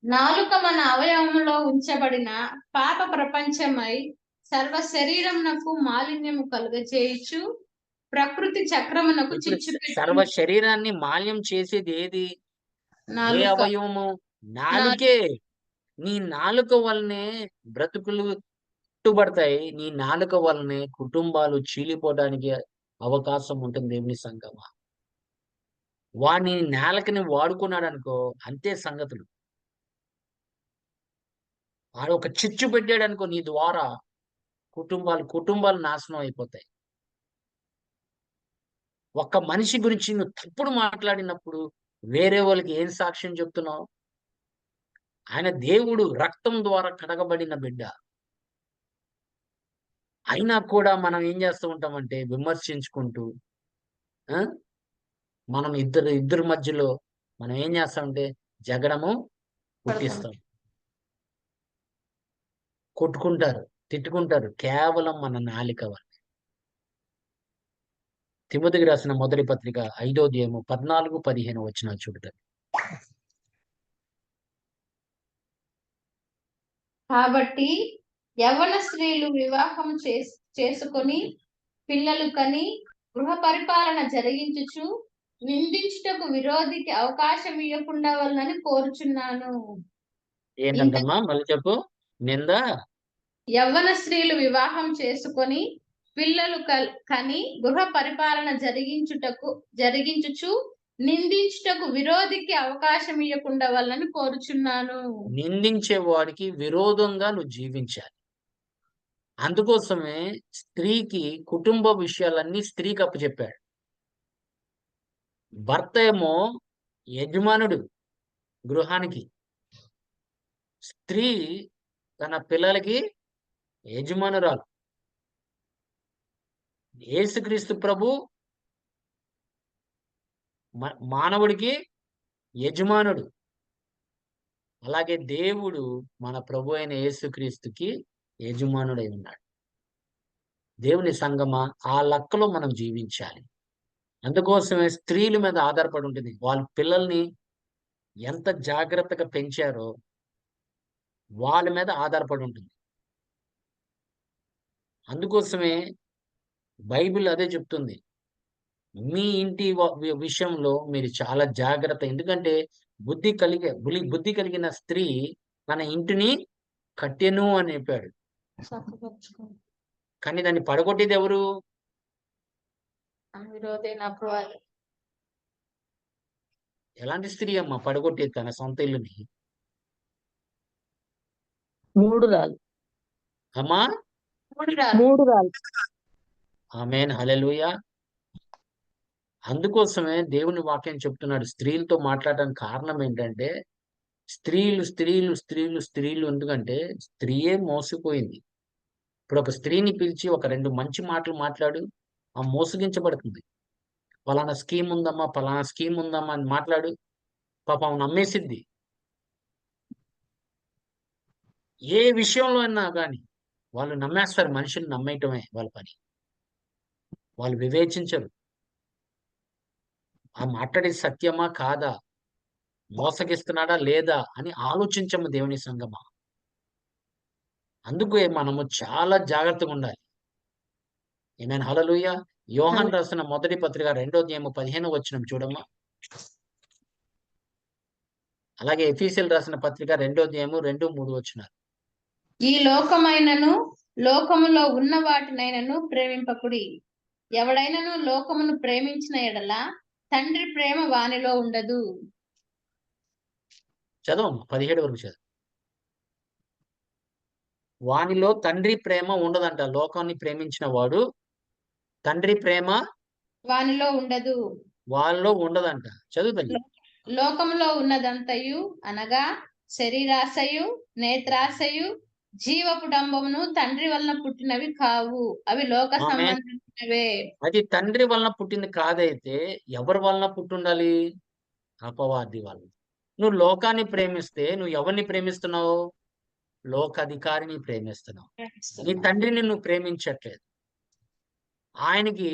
నాలుక మన అవయవములో ఉంచబడిన పాప ప్రపంచమై సర్వ శరీరమునకు మాలిన్యము కలుగచేయుచు ప్రకృతి చక్రమునకు ఇప్పుడు చిచ్చు సర్వ శరీరాన్ని మాల్యం చేసేది ఏది? ఏ నాలుక అవయవము? నాలుకే. నీ నాలుక వల్లనే బ్రతుకులు పట్టుబడతాయి. నీ నాలుక వల్లనే కుటుంబాలు చీలిపోవడానికి అవకాశం ఉంటుంది దేవుని సంగమా. వాని నాలుకని వాడుకున్నాడు అనుకో, అంతే సంగతులు. వాడు ఒక చిచ్చు పెట్టాడు అనుకో నీ ద్వారా, కుటుంబాలు నాశనం అయిపోతాయి. ఒక్క మనిషి గురించి నువ్వు తప్పుడు మాట్లాడినప్పుడు వేరే వాళ్ళకి ఏం సాక్ష్యం చెప్తున్నావు? ఆయన దేవుడు రక్తం ద్వారా కడగబడిన బిడ్డ. అయినా కూడా మనం ఏం చేస్తూ ఉంటామంటే విమర్శించుకుంటూ, ఆ మనం ఇద్దరి మధ్యలో మనం ఏం చేస్తామంటే జగడము పుట్టిస్తాం. కొట్టుకుంటారు, తిట్టుకుంటారు, కేవలం మన నాలిక వల్ల. తిమోతికి రాసిన మొదటి పత్రిక 5వ అధ్యాయము 14-15 వచనాలు చూడతారు. కాబట్టి యవ్వన స్త్రీలు వివాహం చేసుకొని పిల్లలు కని గృహ పరిపాలన జరిగించుచు నిందించుటకు విరోధికి అవకాశం ఇవ్వకుండా వాళ్ళని కోరుచున్నాను. ఏంటంటమ్మా మళ్ళీ చెప్పు. నింద యవ్వన స్త్రీలు వివాహం చేసుకొని పిల్లలు కని గృహ పరిపాలన జరిగించుచు నిందించుటకు విరోధికి అవకాశం ఇవ్వకుండా వాళ్ళని కోరుచున్నాను. నిందించే వాడికి విరోధంగా నువ్వు జీవించాలి. అందుకోసమే స్త్రీకి కుటుంబ విషయాలన్నీ స్త్రీకి అప్పచెప్పాడు. భర్త ఏమో యజమానుడు గృహానికి, స్త్రీ తన పిల్లలకి యజమానురాలు. యేసుక్రీస్తు ప్రభు మానవుడికి యజమానుడు. అలాగే దేవుడు మన ప్రభు అయిన యేసుక్రీస్తుకి యజమానుడై ఉన్నాడు. దేవుని సంగమా, ఆ లెక్కలో మనం జీవించాలి. అందుకోసమే స్త్రీల మీద ఆధారపడి ఉంటుంది. వాళ్ళ పిల్లల్ని ఎంత జాగ్రత్తగా పెంచారో వాళ్ళ మీద ఆధారపడి ఉంటుంది. అందుకోసమే బైబిల్ అదే చెప్తుంది, మీ ఇంటి విషయంలో మీరు చాలా జాగ్రత్త. ఎందుకంటే బుద్ధి కలిగిన స్త్రీ తన ఇంటిని కట్టెను అని చెప్పాడు. కానీ దాన్ని పడగొట్టేది ఎవరు? ఎలాంటి స్త్రీ అమ్మా పడగొట్టేది తన సొంత ఇల్లుని? మూఢురాలు. అమ్మా మూఢురాలు. ఆమేన్ హల్లెలూయా. అందుకోసమే దేవుని వాక్యం చెప్తున్నాడు. స్త్రీలతో మాట్లాడడానికి కారణం ఏంటంటే స్త్రీలు ఎందుకంటే స్త్రీయే మోసపోయింది. ఇప్పుడు ఒక స్త్రీని పిలిచి ఒక 2 మంచి మాటలు మాట్లాడు, ఆ మోసగించబడుతుంది. పలానా స్కీమ్ ఉందమ్మా అని మాట్లాడు, పాపం నమ్మేసిద్ది. ఏ విషయంలో అయినా కానీ వాళ్ళు నమ్మేస్తారు. మనుషులు నమ్మేయటమే వాళ్ళ పని. వాళ్ళు వివేచించరు. ఆ మాట్లాడేది సత్యమా కాదా, మోసగిస్తున్నాడా లేదా అని ఆలోచించము దేవుని సంగమా. అందుకే మనము చాలా జాగ్రత్తగా ఉండాలి. ఆమేన్ హల్లెలూయా. యోహాను రాసిన మొదటి పత్రిక 2వ అధ్యాయము 15వ వచనం చూడమ్మా. అలాగే ఎఫీసీయులకు రాసిన పత్రిక 2వ అధ్యాయము 2-3 వచనాలు. ఈ లోకమైనను లోకములో ఉన్న వాటినైనను ప్రేమింపకుడి. ఎవడైనను లోకమును ప్రేమించిన ఎడల తండ్రి ప్రేమ వానిలో ఉండదు. చదవమ్మా 17 వరకు చదువు. వానిలో తండ్రి ప్రేమ ఉండదంట. లోకాన్ని ప్రేమించిన వాడు తండ్రి ప్రేమ వానిలో ఉండదు. వాళ్ళలో ఉండదంట. చదువు తల్లి. లోకములో ఉన్నదంతయు అనగా శరీరాశయు, నేత్రాశయు, జీవపు డంబమును తండ్రి వలన పుట్టినవి కావు. అవి లోక ఆమేన్. సంబంధమైనవే. అది తండ్రి వలన పుట్టింది కాదైతే ఎవరి వలన పుట్టుండాలి? అపవాది వాళ్ళు. నువ్వు లోకాన్ని ప్రేమిస్తే నువ్వు ఎవరిని ప్రేమిస్తున్నావు? లోకాధికారిని ప్రేమిస్తున్నావు. నీ తండ్రిని నువ్వు ప్రేమించట్లేదు. ఆయనకి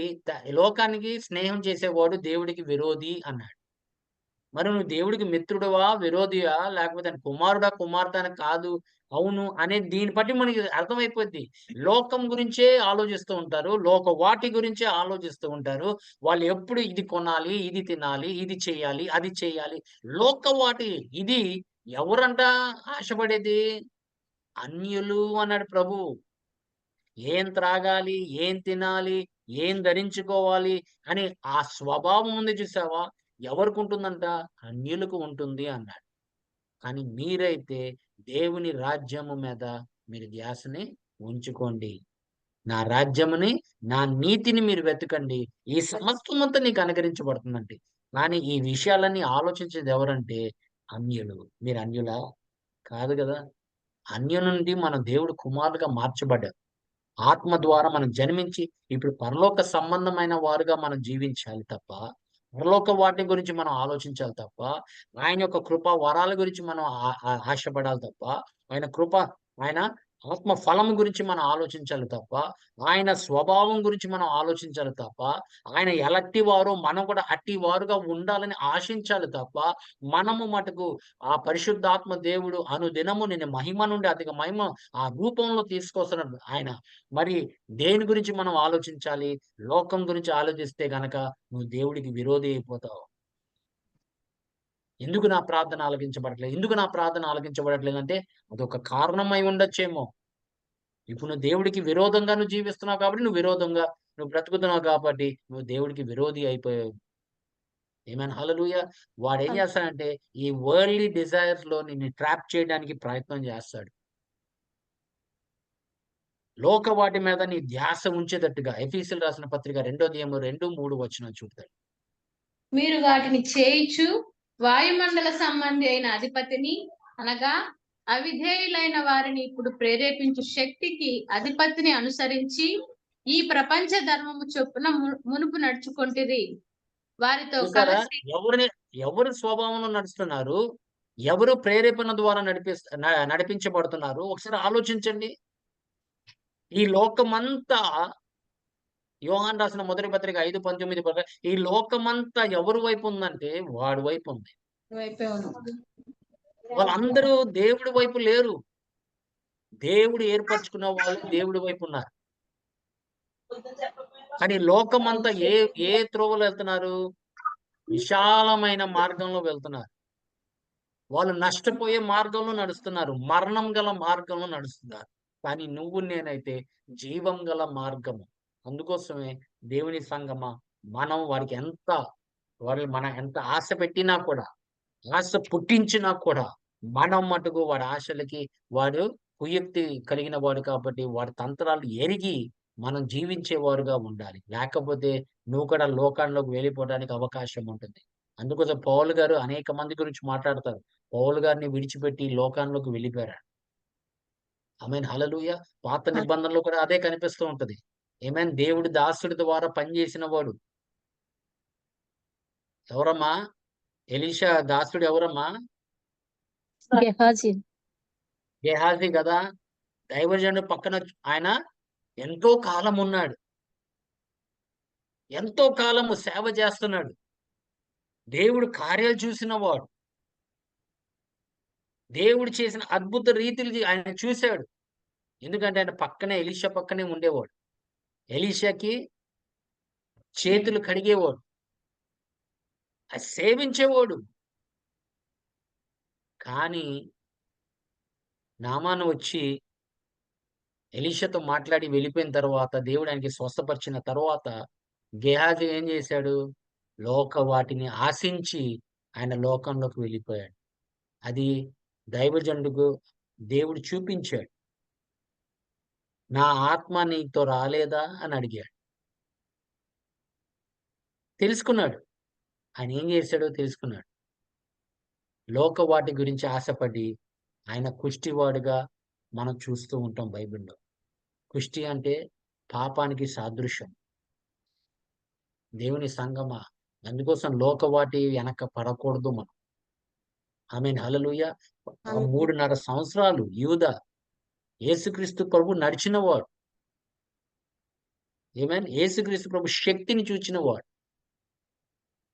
లోకానికి స్నేహం చేసేవాడు దేవుడికి విరోధి అన్నాడు. మరి నువ్వు దేవుడికి మిత్రుడువా, విరోధివా, లేకపోతే ఆయన కుమారుడా, కుమార్తె అని కాదు, అవును అనే దీన్ని బట్టి మనకి అర్థమైపోద్ది. లోకం గురించే ఆలోచిస్తూ ఉంటారు. వాటి గురించే ఆలోచిస్తూ ఉంటారు. వాళ్ళు ఎప్పుడు ఇది కొనాలి, ఇది తినాలి, ఇది చేయాలి, అది చేయాలి. వాటి ఇది ఎవరంట ఆశపడేది? అన్యులు అన్నాడు ప్రభువు. ఏం త్రాగాలి, ఏం తినాలి, ఏం ధరించుకోవాలి అని ఆ స్వభావం ఉంది చూసావా? ఎవరికుంటుందంట? అన్యులకు ఉంటుంది అన్నాడు. కానీ మీరైతే దేవుని రాజ్యము మీద మీరు ధ్యాసని ఉంచుకోండి. నా రాజ్యముని, నా నీతిని మీరు వెతకండి. ఈ సమస్తమంతా నీకు అనుగ్రహించబడుతుందండి. కానీ ఈ విషయాలన్నీ ఆలోచించేది ఎవరంటే అన్యులు. మీరు అన్యులా? కాదు కదా! అన్యుల నుండి మనం దేవుడు కుమారులుగా మార్చబడ్డాం. ఆత్మ ద్వారా మనం జన్మించి ఇప్పుడు పరలోక సంబంధమైన వారుగా మనం జీవించాలి తప్ప, పరలోక వాటి గురించి మనం ఆలోచించాలి తప్ప, ఆయన యొక్క కృప వరాల గురించి మనం ఆశపడాలి తప్ప, ఆయన కృప, ఆయన ఆత్మ ఫలం గురించి మనం ఆలోచించాలి తప్ప, ఆయన స్వభావం గురించి మనం ఆలోచించాలి తప్ప, ఆయన ఎలాంటి వారో మనం కూడా అట్టి వారుగా ఉండాలని ఆశించాలి తప్ప, మనము మటుకు ఆ పరిశుద్ధాత్మ దేవుడు అనుదినము నిన్ను మహిమ నుండి అధిక మహిమ ఆ రూపంలో తీసుకొస్తున్నాడు ఆయన. మరి దేని గురించి మనం ఆలోచించాలి? లోకం గురించి ఆలోచిస్తే గనక నువ్వు దేవుడికి విరోధి అయిపోతావు. ఎందుకు నా ప్రార్థన ఆలకించబడట్లేదు? ఎందుకు నా ప్రార్థన ఆలకించబడట్లేదంటే అదొక కారణమై ఉండొచ్చేమో. ఇప్పుడు నువ్వు దేవుడికి విరోధంగా నువ్వు జీవిస్తున్నావు కాబట్టి నువ్వు బ్రతుకుతున్నావు కాబట్టి నువ్వు దేవుడికి విరోధి అయిపోయావు. ఆమేన్, హల్లెలూయా. వాడేం చేస్తాడంటే ఈ వరల్డ్లీ డిజైర్స్ లో నిన్ను ట్రాప్ చేయడానికి ప్రయత్నం చేస్తాడు. వాటి మీద నీ ధ్యాస ఉంచేటట్టుగా ఎఫెసీయులకు రాసిన పత్రిక 2వ అధ్యాయము 2, 3 వచనం చూడండి. మీరు వాటిని చేయుచు వాయుమండల సంబంధి అయిన అధిపతిని అనగా అవిధేయులైన వారిని ఇప్పుడు ప్రేరేపించు శక్తికి అధిపతిని అనుసరించి ఈ ప్రపంచ ధర్మము చొప్పున మునుపు నడుచుకొంటిరి. వారితో చూసారా? కలిసి ఎవరు స్వభావంలో నడుస్తున్నారు? ఎవరు ప్రేరేపణ ద్వారా నడిపించబడుతున్నారు? ఒకసారి ఆలోచించండి. ఈ లోకమంతా యోహాను రాసిన మొదటి పత్రిక 5:19 ప్రకారం ఈ లోకమంతా ఎవరి వైపు ఉందంటే వాడి వైపు ఉంది. వాళ్ళందరూ దేవుడి వైపు లేరు. దేవుడు ఏర్పరచుకున్న వాళ్ళు దేవుడి వైపు ఉన్నారు. కానీ లోకమంతా ఏ త్రోవలో వెళ్తున్నారు? విశాలమైన మార్గంలో వెళ్తున్నారు. వాళ్ళు నష్టపోయే మార్గంలో నడుస్తున్నారు. మరణం గల మార్గంలో నడుస్తున్నారు. కానీ నువ్వు నేనైతే జీవం గల మార్గము. అందుకోసమే దేవుని సంగమా మనం మనం ఎంత ఆశ పెట్టినా కూడా, ఆశ పుట్టించినా కూడా మనం మటుకు వాడి ఆశలకి వాడు కుయుక్తి కలిగిన వాడు కాబట్టి వాడి తంత్రాలు ఎరిగి మనం జీవించేవారుగా ఉండాలి. లేకపోతే నువ్వు కూడా లోకంలోకి వెళ్ళిపోవడానికి అవకాశం ఉంటుంది. అందుకోసం పౌలు గారు అనేక మంది గురించి మాట్లాడతారు. పౌలు గారిని విడిచిపెట్టి లోకంలోకి వెళ్ళిపోయారు. ఆమేన్, హల్లెలూయా. పాత నిబంధనలో కూడా అదే కనిపిస్తూ ఉంటది. ఆమేన్. దేవుడి దాసుడి ద్వారా పనిచేసిన వాడు ఎవరమ్మా? ఎలీషా దాసుడు ఎవరమ్మా? గెహాజీ కదా! దైవజనుడు పక్కన ఆయన ఎంతో కాలం ఉన్నాడు. ఎంతో కాలము సేవ చేస్తున్నాడు. దేవుడు కార్యాలు చూసినవాడు. దేవుడు చేసిన అద్భుత రీతులు ఆయన చూశాడు. ఎందుకంటే ఆయన పక్కనే ఎలీషా పక్కనే ఉండేవాడు. ఎలీషాకి చేతులు కడిగేవాడు. సేవించేవాడు. కానీ నామాను వచ్చి ఎలీషాతో మాట్లాడి వెళ్ళిపోయిన తర్వాత దేవుడు ఆయనకి స్వస్థపరిచిన తర్వాత గెహాజీ ఏం చేశాడు? వాటిని ఆశించి ఆయన లోకంలోకి వెళ్ళిపోయాడు. అది దైవజనుడుకు దేవుడు చూపించాడు. నా ఆత్మ నీతో రాలేదా అని అడిగాడు. తెలుసుకున్నాడు. ఆయన ఏం చేశాడో తెలుసుకున్నాడు. వాటి గురించి ఆశపడి ఆయన కుష్టివాడుగా మనం చూస్తూ ఉంటాం బైబిల్లో. కుష్టి అంటే పాపానికి సాదృశ్యం. దేవుని సంగమా అందుకోసం లోకవాటి వెనక పడకూడదు మనం. ఆమేన్, హల్లెలూయా. 3.5 సంవత్సరాలు యూదా యేసుక్రీస్తు ప్రభు నడిచినవాడు. ఆమేన్. యేసుక్రీస్తు ప్రభు శక్తిని చూచినవాడు.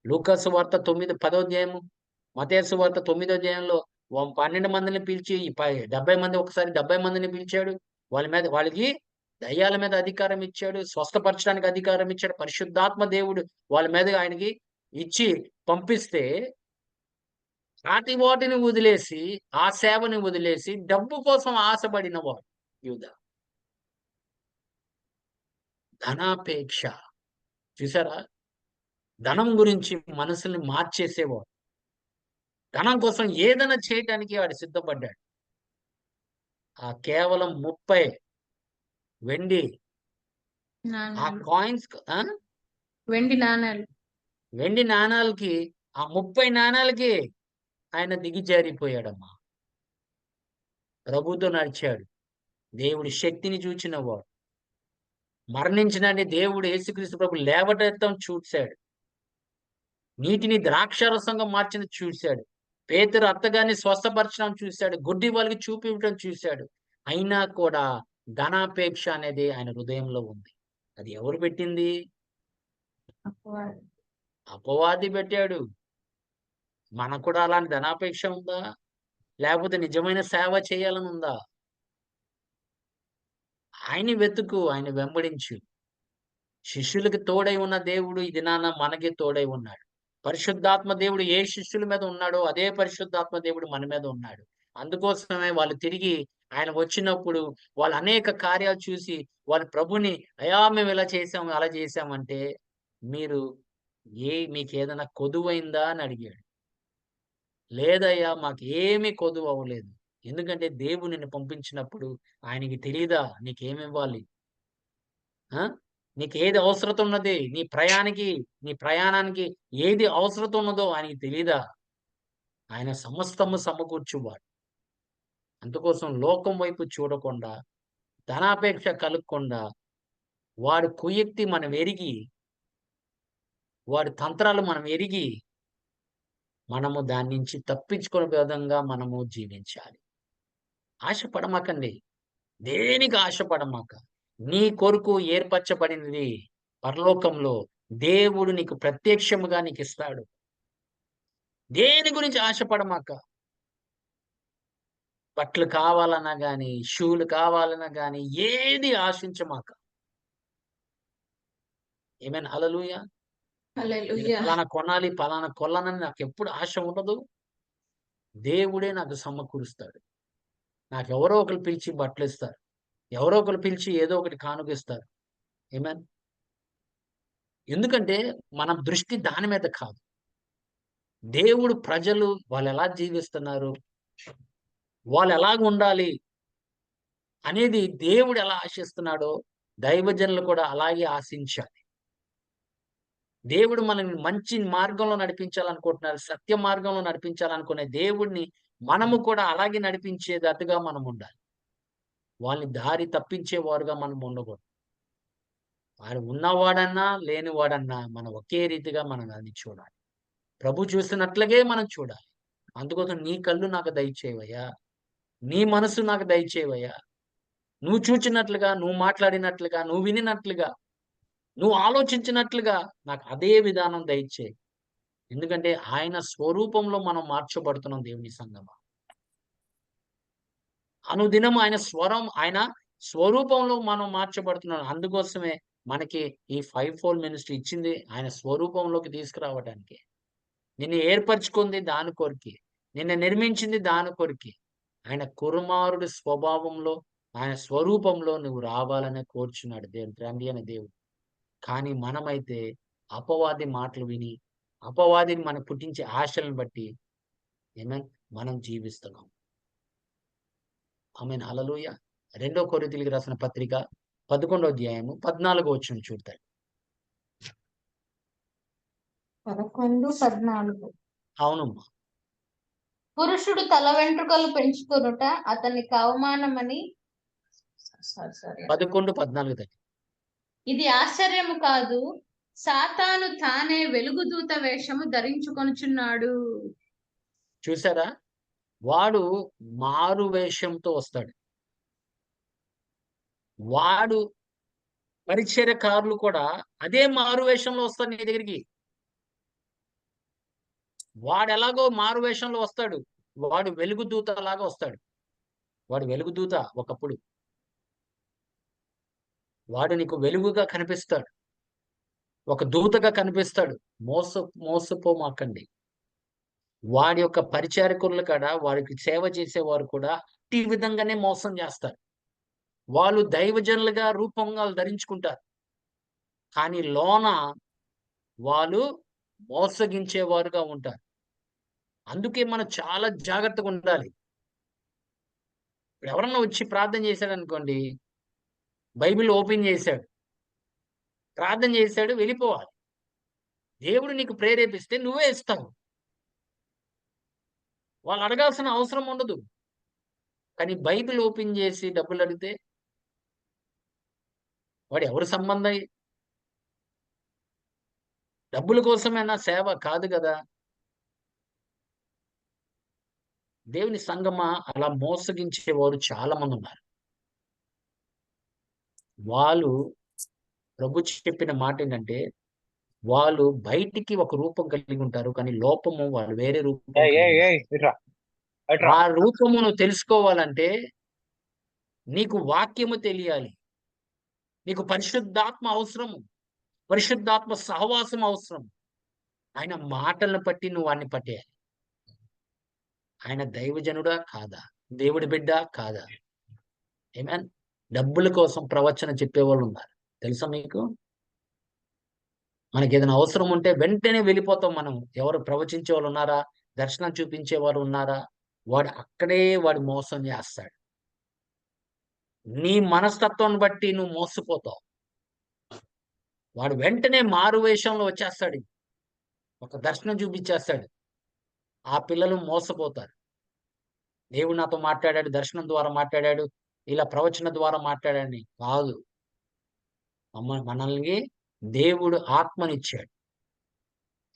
లూకా సువార్త 10వ అధ్యాయము, మత్తయి సువార్త 9వ అధ్యాయంలో 12 మందిని పిలిచి 70 మంది ఒకసారి 70 మందిని పిలిచాడు. వాళ్ళకి దయ్యాల మీద అధికారం ఇచ్చాడు. స్వస్థపరచడానికి అధికారం ఇచ్చాడు. పరిశుద్ధాత్మ దేవుడు వాళ్ళ మీద ఆయనకి ఇచ్చి పంపిస్తే నాటి వాటిని వదిలేసి, ఆ సేవని వదిలేసి డబ్బు కోసం ఆశపడినవాడు యూదా. ధనాపేక్ష. చూసారా? ధనం గురించి మనసుల్ని మార్చేసేవాడు. ధనం కోసం ఏదైనా చేయటానికి వాడు సిద్ధపడ్డాడు. కేవలం 30 వెండి ఆ నాణాలు, కాయిన్స్ వెండి నాణాలు. వెండి నాణాలకి, ఆ 30 నాణాలకి ఆయన దిగిజారిపోయాడమ్మా. ప్రభుతో నడిచాడు. దేవుడి శక్తిని చూచినవాడు. మరణించినని దేవుడు యేసుక్రీస్తు ప్రభు లేవటెత్తడం చూశాడు. నీటిని ద్రాక్షారసంగా మార్చిన చూశాడు. పేతురు అత్తగారిని స్వస్థపరచడం చూశాడు. గుడ్డి వాళ్ళకి చూపివ్వడం చూశాడు. అయినా కూడా ధనాపేక్ష అనేది ఆయన హృదయంలో ఉంది. అది ఎవరు పెట్టింది? అపవాది. అపవాది పెట్టాడు. మనకు కూడా అలాంటి ధనాపేక్ష ఉందా? లేకపోతే నిజమైన సేవ చేయాలని ఉందా? ఆయన వెతుకు, ఆయన వెంబడించు. శిష్యులకి తోడై ఉన్న దేవుడు ఈ దినాన మనకి తోడై ఉన్నాడు. పరిశుద్ధాత్మ దేవుడు ఏ శిష్యుల మీద ఉన్నాడో అదే పరిశుద్ధాత్మ దేవుడు మన మీద ఉన్నాడు. అందుకోసమే వాళ్ళు తిరిగి ఆయన వచ్చినప్పుడు వాళ్ళు అనేక కార్యాలు చూసి వాళ్ళ ప్రభుని, అయ్యా మేము ఇలా చేసాము అలా చేసామంటే, మీకు ఏదైనా కొదువైందా అని అడిగాడు. లేదయ్యా మాకు ఏమీ కొదువు అవ్వలేదు. ఎందుకంటే దేవుడు నిన్ను పంపించినప్పుడు ఆయనకి తెలీదా నీకేమివ్వాలి? నీకు ఏది అవసరత ఉన్నది? నీ ప్రయాణానికి ఏది అవసరత ఉన్నదో ఆయనకి తెలీదా? ఆయన సమస్తము సమకూర్చువాడు. అందుకోసం లోకం వైపు చూడకుండా, ధనాపేక్ష కలగకుండా, వాడి కుయుక్తి మనం ఎరిగి, వాడి తంత్రాలు మనం ఎరిగి, మనము దాని నుంచి తప్పించుకునే విధంగా మనము జీవించాలి. ఆశపడమాకండి. దేనికి ఆశపడమాక. నీ కొరకు ఏర్పరచబడినది పరలోకంలో దేవుడు నీకు ప్రత్యక్షముగా నీకు ఇస్తాడు. దేని గురించి ఆశపడమాక. బట్టలు కావాలన్నా గాని, షూలు కావాలన్నా గాని ఏది ఆశించమాక. ఆమేన్, హల్లెలూయా. హల్లెలూయా. పలానా కొనాలి, పలానా కొనాలని నాకు ఎప్పుడు ఆశ ఉండదు. దేవుడే నాకు సమకూరుస్తాడు. నాకు ఎవరో ఒకరు పిలిచి బట్టలు ఇస్తారు. ఎవరో ఒకరు పిలిచి ఏదో ఒకటి కానుకిస్తారు. ఆమేన్. ఎందుకంటే మన దృష్టి దాని మీద కాదు. దేవుడు ప్రజలు వాళ్ళు ఎలా జీవిస్తున్నారు, వాళ్ళు ఎలాగ ఉండాలి అనేది దేవుడు ఎలా ఆశిస్తున్నాడో దైవజనులు కూడా అలాగే ఆశించాలి. దేవుడు మనల్ని మంచి మార్గంలో నడిపించాలనుకుంటున్నారు. సత్య మార్గంలో నడిపించాలనుకునే దేవుడిని మనము కూడా అలాగే నడిపించేటట్టుగా మనం ఉండాలి. వాళ్ళని దారి తప్పించేవారుగా మనం ఉండకూడదు. వాడు ఉన్నవాడన్నా లేనివాడన్నా మనం ఒకే రీతిగా మనం అది చూడాలి. ప్రభు చూసినట్లుగే మనం చూడాలి. అందుకోసం నీ కళ్ళు నాకు దయచేవయ్యా, నీ మనసు నాకు దయచేవయ్యా. నువ్వు చూచినట్లుగా, నువ్వు మాట్లాడినట్లుగా, నువ్వు వినినట్లుగా, నువ్వు ఆలోచించినట్లుగా నాకు అదే విధానం దయచేయి. ఎందుకంటే ఆయన స్వరూపంలో మనం మార్చబడుతున్నాం దేవుని సంగమా. అనుదినం ఆయన స్వరూపంలో మనం మార్చబడుతున్నాం. అందుకోసమే మనకి ఈ 5-fold మినిస్ట్రీ ఇచ్చింది ఆయన స్వరూపంలోకి తీసుకురావడానికి. నిన్ను ఏర్పరచుకుంది దాని కొరికి. నిన్ను నిర్మించింది దాని కొరికి. ఆయన కుమారుడి స్వభావంలో, ఆయన స్వరూపంలో నువ్వు రావాలని కోరుచున్నాడు తండ్రి అనే దేవుడు. కానీ మనమైతే అపవాది మాటలు విని, అపవాదిని మనకు పుట్టించే ఆశలను బట్టి మనం జీవిస్తున్నాం. ఆమేన్, హల్లెలూయా. 2 కొరింథీయులకు రాసిన పత్రిక 11వ అధ్యాయము 14వ వచనం చూద్దాం. 11:14. అవునమ్మా. పురుషుడు తల వెంట్రుకలు పెంచుకొనుట అతనికి అవమానమని 11:14 ఇది ఆశ్చర్యము కాదు, సాతాను తానే వెలుగుదూత వేషము ధరించుకొనుచున్నాడు. చూసారా? వాడు మారు వేషంతో వస్తాడు. వాడు పరిచర్యకారులు కూడా అదే మారు వేషంలో వస్తారు నీ దగ్గరికి. వాడు ఎలాగో మారు వేషంలో వస్తాడు. వాడు వెలుగుదూత లాగా వస్తాడు. వాడు వెలుగుదూత ఒకప్పుడు. వాడు నీకు వెలుగుగా కనిపిస్తాడు. ఒక దూతగా కనిపిస్తాడు. మోసపోమాకండి. వాడి యొక్క పరిచారకులు కూడా, వాడికి సేవ చేసేవారు కూడా ఈ విధంగానే మోసం చేస్తారు. వాళ్ళు దైవజనులుగా రూపంగా ధరించుకుంటారు. కానీ లోన వాళ్ళు మోసగించేవారుగా ఉంటారు. అందుకే మనం చాలా జాగ్రత్తగా ఉండాలి. ఇప్పుడు ఎవరన్నా వచ్చి ప్రార్థన చేశాడు అనుకోండి, బైబిల్ ఓపెన్ చేశాడు, ప్రార్థన చేశాడు, వెళ్ళిపోవాలి. దేవుడు నీకు ప్రేరేపిస్తే నువ్వే ఇస్తావు. వాళ్ళు అడగాల్సిన అవసరం ఉండదు. కానీ బైబిల్ ఓపెన్ చేసి డబ్బులు అడిగితే వాడు ఎవరి సంబంధం? డబ్బుల కోసమేనా సేవ? కాదు కదా. దేవుని సంగమా, అలా మోసగించేవారు చాలా మంది ఉన్నారు. వాళ్ళు ప్రభు చెప్పిన మాట ఏంటంటే, వాళ్ళు బయటికి ఒక రూపం కలిగి ఉంటారు, కానీ లోపము వాళ్ళు వేరే రూపం కలిగి ఉంటారు. ఆ రూపమును తెలుసుకోవాలంటే నీకు వాక్యము తెలియాలి. నీకు పరిశుద్ధాత్మ అవసరము. పరిశుద్ధాత్మ సహవాసం అవసరం. ఆయన మాటలను బట్టి నువ్వు వాడిని పట్టేయాలి. ఆయన దైవజనుడా కాదా? దేవుడి బిడ్డ కాదా? ఆమేన్. డబ్బుల కోసం ప్రవచన చెప్పేవాళ్ళు ఉన్నారు. తెలుసా మీకు? మనకి ఏదైనా అవసరం ఉంటే వెంటనే వెళ్ళిపోతాం మనం. ఎవరు ప్రవచించే వాళ్ళు ఉన్నారా? దర్శనం చూపించేవారు ఉన్నారా? వాడు అక్కడే వాడు మోసం చేస్తాడు. నీ మనస్తత్వాన్ని బట్టి నువ్వు మోసపోతావు. వాడు వెంటనే మారు వేషంలో వచ్చేస్తాడు. ఒక దర్శనం చూపించేస్తాడు. ఆ పిల్లలు మోసపోతారు. దేవుడు నాతో మాట్లాడాడు, దర్శనం ద్వారా మాట్లాడాడు, ఇలా ప్రవచన ద్వారా మాట్లాడాడని కాదు. మనల్ని దేవుడు ఆత్మనిచ్చాడు.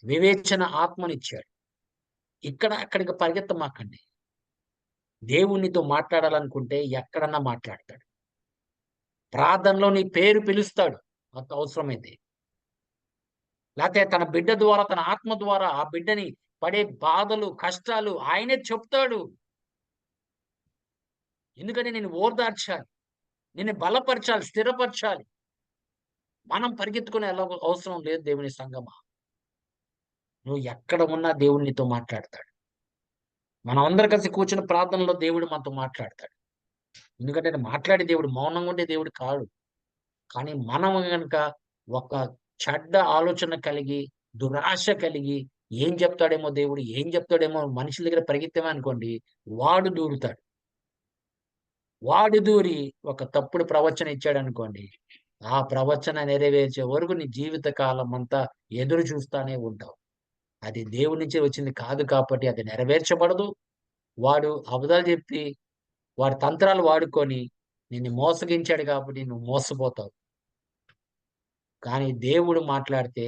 వివేచన ఆత్మనిచ్చాడు. ఇక్కడ అక్కడికి పరిగెత్తమాకండి. దేవునితో మాట్లాడాలనుకుంటే ఎక్కడన్నా మాట్లాడతాడు. ప్రార్థనలో నీ పేరు పిలుస్తాడు అంత అవసరమైతే. లేకపోతే తన బిడ్డ ద్వారా, తన ఆత్మ ద్వారా ఆ బిడ్డని పడే బాధలు, కష్టాలు ఆయనే చెప్తాడు. ఎందుకంటే నేను ఓదార్చాలి, నిన్ను బలపరచాలి, స్థిరపరచాలి. మనం పరిగెత్తుకునే అవసరం లేదు. దేవుని సంగమా, నువ్వు ఎక్కడ ఉన్నా దేవుడు నీతో మాట్లాడతాడు. మనం అందరం కలిసి కూర్చుని ప్రార్థనలో దేవుడు మనతో మాట్లాడతాడు. ఎందుకంటే మాట్లాడే దేవుడు మౌనంగా ఉండే దేవుడు కాదు. కానీ మనం కనుక ఒక చెడ్డ ఆలోచన కలిగి, దురాశ కలిగి, ఏం చెప్తాడేమో దేవుడు, ఏం చెప్తాడేమో మనుషుల దగ్గర పరిగెత్తామే అనుకోండి, వాడు దూరుతాడు. వాడు దూరి ఒక తప్పుడు ప్రవచన ఇచ్చాడు అనుకోండి, ఆ ప్రవచన నెరవేర్చే వరకు నీ జీవిత కాలం అంతా ఎదురు చూస్తానే ఉంటావు. అది దేవుడి నుంచి వచ్చింది కాదు కాబట్టి అది నెరవేర్చబడదు. వాడు అబద్ధాలు చెప్పి, వాడి తంత్రాలు వాడుకొని నిన్ను మోసగించాడు కాబట్టి నువ్వు మోసపోతావు. కానీ దేవుడు మాట్లాడితే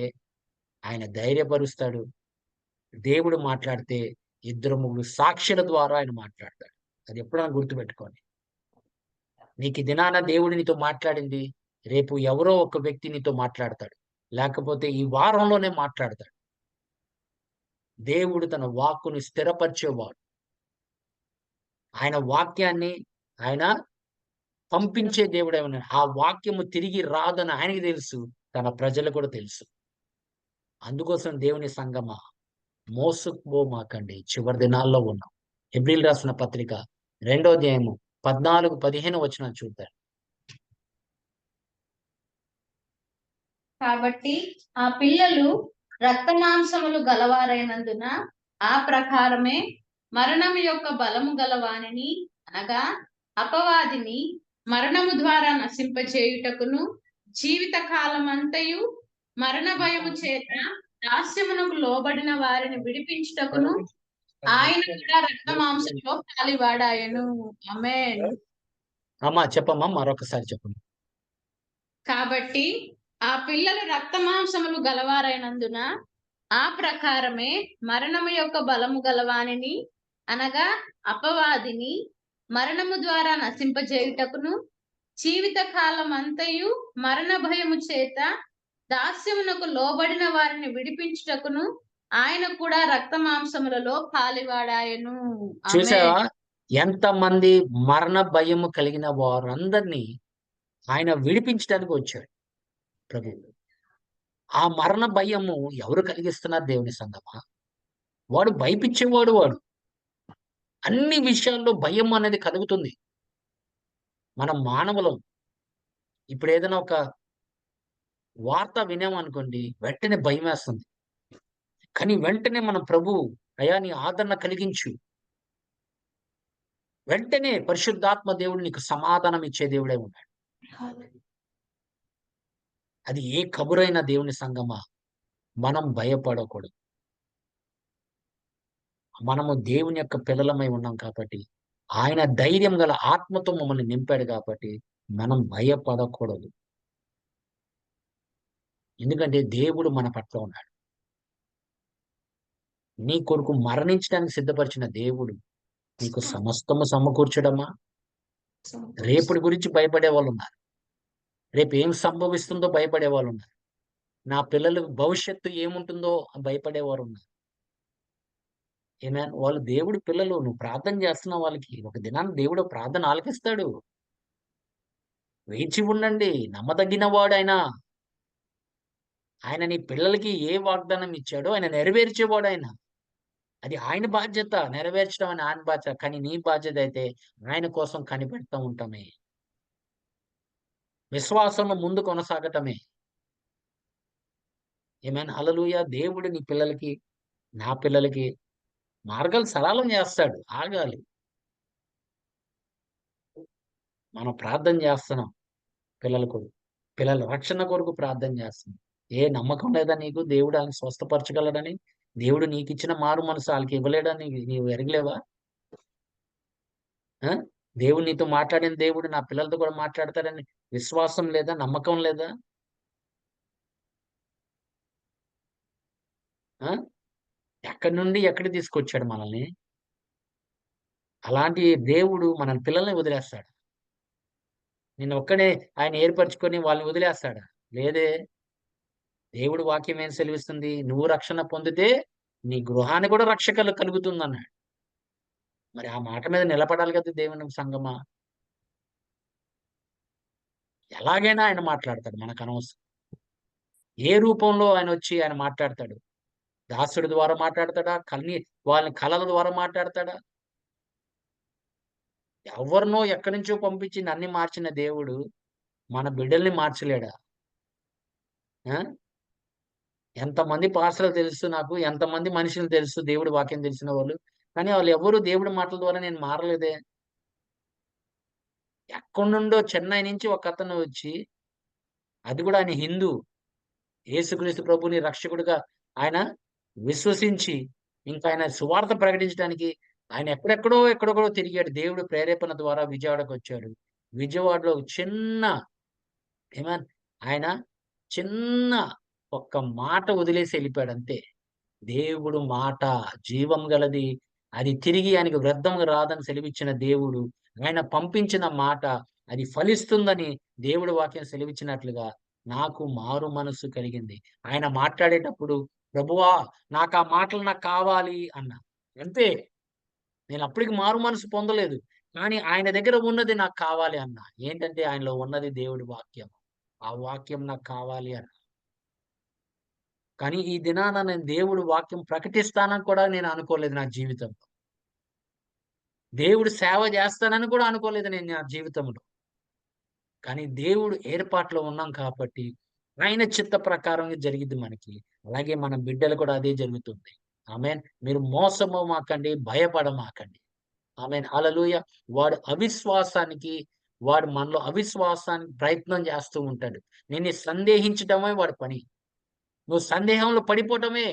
ఆయన ధైర్యపరుస్తాడు. దేవుడు మాట్లాడితే ఇద్దరు ముగ్గురు సాక్షుల ద్వారా ఆయన మాట్లాడతాడు. అది ఎప్పుడైనా గుర్తుపెట్టుకోండి. నీకు ఈ దినాన దేవుడు నీతో మాట్లాడింది, రేపు ఎవరో ఒక వ్యక్తి నీతో మాట్లాడతాడు. లేకపోతే ఈ వారంలోనే మాట్లాడతాడు. దేవుడు తన వాక్కుని స్థిరపరిచేవాడు. ఆయన వాక్యాన్ని ఆయన పంపించే దేవుడే ఉన్నాడు. ఆ వాక్యము తిరిగి రాదని ఆయనకి తెలుసు, తన ప్రజలకు కూడా తెలుసు. అందుకోసం దేవుని సంగమా, మోసపోమాకండి. చివరి దినాల్లో ఉన్నాం. హెబ్రీలు రాసిన పత్రిక 2వ అధ్యాయము 14-15 వచనాలు చూద్దాం. కాబట్టి ఆ పిల్లలు రక్త మాంసములు గలవారైనందున ఆ ప్రకారమే మరణము యొక్క బలము గలవానిని, అనగా అపవాదిని మరణము ద్వారా నశింపచేయుటకును, జీవిత కాలమంతయు మరణ భయము చేత దాస్యమునకు లోబడిన వారిని విడిపించుటకును ఆయన కూడా రక్త మాంసంలో పాలివాడాయను. ఆమేన్. అమ్మా చెప్పమ్మా, మరొకసారి చెప్పండి. కాబట్టి ఆ పిల్లలు రక్త మాంసములు గలవారైనందున ఆ ప్రకారమే మరణము యొక్క బలము గలవానిని అనగా అపవాదిని మరణము ద్వారా నశింపజేయుటకును జీవిత కాలం అంతయు మరణ భయము చేత దాస్యమునకు లోబడిన వారిని విడిపించుటకును ఆయన కూడా రక్త మాంసములలో పాలివాడాయను. ఆమేన్. చూసావా ఎంతమంది మరణ భయము కలిగిన వారందరినీ ఆయన విడిపించడానికి వచ్చాడు ప్రభు. ఆ మరణ భయము ఎవరు కలిగిస్తున్నారు దేవుని సంగమా? వాడు భయపించేవాడు. వాడు అన్ని విషయాల్లో భయం అనేది కలుగుతుంది. మనం మానవులం. ఇప్పుడు ఏదైనా ఒక వార్త వినామనుకోండి, వెంటనే భయం వేస్తుంది. కానీ వెంటనే మనం ప్రభు అయా నీ ఆదరణ కలిగించు, వెంటనే పరిశుద్ధాత్మ దేవుడు నీకు సమాధానం ఇచ్చే దేవుడే ఉన్నాడు. అది ఏ కబురైన దేవుని సంగమా, మనం భయపడకూడదు. మనము దేవుని యొక్క పిల్లలమై ఉన్నాం కాబట్టి, ఆయన ధైర్యం గల ఆత్మతో మమ్మల్ని నింపాడు కాబట్టి మనం భయపడకూడదు. ఎందుకంటే దేవుడు మన పట్ల ఉన్నాడు. నీ కొరకు మరణించడానికి సిద్ధపరిచిన దేవుడు నీకు సమస్తము సమకూర్చడమా? రేపటి గురించి భయపడే వాళ్ళు ఉన్నారు. రేపు ఏం సంభవిస్తుందో భయపడే వాళ్ళు ఉన్నారు. నా పిల్లల భవిష్యత్తు ఏముంటుందో భయపడేవారు ఉన్నారు. వాళ్ళు దేవుడి పిల్లలు. నువ్వు ప్రార్థన చేస్తున్నావు వాళ్ళకి. ఒక దినాన్ని దేవుడు ప్రార్థన ఆలకిస్తాడు. వేచి ఉండండి. నమ్మదగిన వాడు ఆయన. ఆయన నీ పిల్లలకి ఏ వాగ్దానం ఇచ్చాడో ఆయన నెరవేర్చేవాడు ఆయన. అది ఆయన బాధ్యత. నెరవేర్చడం అని ఆయన బాధ్యత. కానీ నీ బాధ్యత అయితే ఆయన కోసం కనిపెడతా ఉంటామే. విశ్వాసంలో ముందు కొనసాగటమే. హల్లెలూయా. దేవుడు నీ పిల్లలకి, నా పిల్లలకి మార్గాలు సరళం చేస్తాడు. ఆగాలి. మనం ప్రార్థన చేస్తున్నాం పిల్లల కొరకు. పిల్లల రక్షణ కొరకు ప్రార్థన చేస్తున్నాం. ఏ నమ్మకం లేదా నీకు దేవుడు ఆయన స్వస్థపరచగలడని? దేవుడు నీకు ఇచ్చిన మారు మనసు వాళ్ళకి ఇవ్వలేడని నీవు ఎరగలేవా? దేవుడు నీతో మాట్లాడిన దేవుడు నా పిల్లలతో కూడా మాట్లాడతాడని విశ్వాసం లేదా? నమ్మకం లేదా? ఎక్కడి నుండి ఎక్కడికి తీసుకొచ్చాడు మనల్ని? అలాంటి దేవుడు మన పిల్లల్ని వదిలేస్తాడు? నిన్ను ఒక్కడే ఆయన ఏర్పరచుకొని వాళ్ళని వదిలేస్తాడా? లేదే. దేవుడు వాక్యం ఏం సెలవిస్తుంది? నువ్వు రక్షణ పొందితే నీ గృహాన్ని కూడా రక్షణ కలుగుతుందన్నాడు. మరి ఆ మాట మీద నిలబడాలి కదా దేవుని సంగమా. ఎలాగైనా ఆయన మాట్లాడతాడు, మనకు అనవసరం. ఏ రూపంలో ఆయన వచ్చి ఆయన మాట్లాడతాడు? దాసుడి ద్వారా మాట్లాడతాడా? వాళ్ళని కళల ద్వారా మాట్లాడతాడా? ఎవరినో ఎక్కడి నుంచో పంపించి నన్ను మార్చిన దేవుడు మన బిడ్డల్ని మార్చలేడా? ఎంతమంది పాస్టర్లు తెలుసు నాకు, ఎంతమంది మనుషులు తెలుసు దేవుడి వాక్యం తెలిసిన వాళ్ళు. కానీ వాళ్ళు ఎవరు దేవుడి మాటల ద్వారా నేను మారలేదే. ఎక్కడి నుండో చెన్నై నుంచి ఒక అతను వచ్చి, అది కూడా ఆయన హిందూ, యేసుక్రీస్తు ప్రభుని రక్షకుడిగా ఆయన విశ్వసించి ఇంకా ఆయన సువార్త ప్రకటించడానికి ఆయన ఎక్కడెక్కడో తిరిగాడు. దేవుడు ప్రేరేపణ ద్వారా విజయవాడకు వచ్చాడు. విజయవాడలో చిన్న ఆయన చిన్న ఒక్క మాట వదిలేసి వెళ్ళిపోయాడు అంతే. దేవుడు మాట జీవం గలది, అది తిరిగి ఆయనకు వ్యర్థంగా రాదని సెలవిచ్చిన దేవుడు, ఆయన పంపించిన మాట అది ఫలిస్తుందని దేవుడు వాక్యం సెలవిచ్చినట్లుగా నాకు మారు మనస్సు కలిగింది. ఆయన మాట్లాడేటప్పుడు ప్రభువా నాకు ఆ మాటలు నాకు కావాలి అన్నా. అంతే. నేను అప్పటికి మారు మనసు పొందలేదు. కానీ ఆయన దగ్గర ఉన్నది నాకు కావాలి అన్నా. ఏంటంటే ఆయనలో ఉన్నది దేవుడి వాక్యం. ఆ వాక్యం నాకు కావాలి అన్నా. కానీ ఈ దినాన నేను దేవుడి వాక్యం ప్రకటిస్తానని కూడా నేను అనుకోలేదు నా జీవితంలో. దేవుడు సేవ చేస్తానని కూడా అనుకోలేదు నేను నా జీవితంలో. కానీ దేవుడు ఏర్పాట్లో ఉన్నాం కాబట్టి ఆయన చిత్త ప్రకారం జరిగిద్ది మనకి. అలాగే మన బిడ్డలు కూడా అదే జరుగుతుంది. ఆమేన్. మీరు మోసపోమాకండి, భయపడమాకండి. ఆమేన్. హల్లెలూయా. వాడు మనలో అవిశ్వాసానికి ప్రయత్నం చేస్తూ ఉంటాడు. నిన్ను సందేహించడమే వాడి పని. నువ్వు సందేహంలో పడిపోవటమే,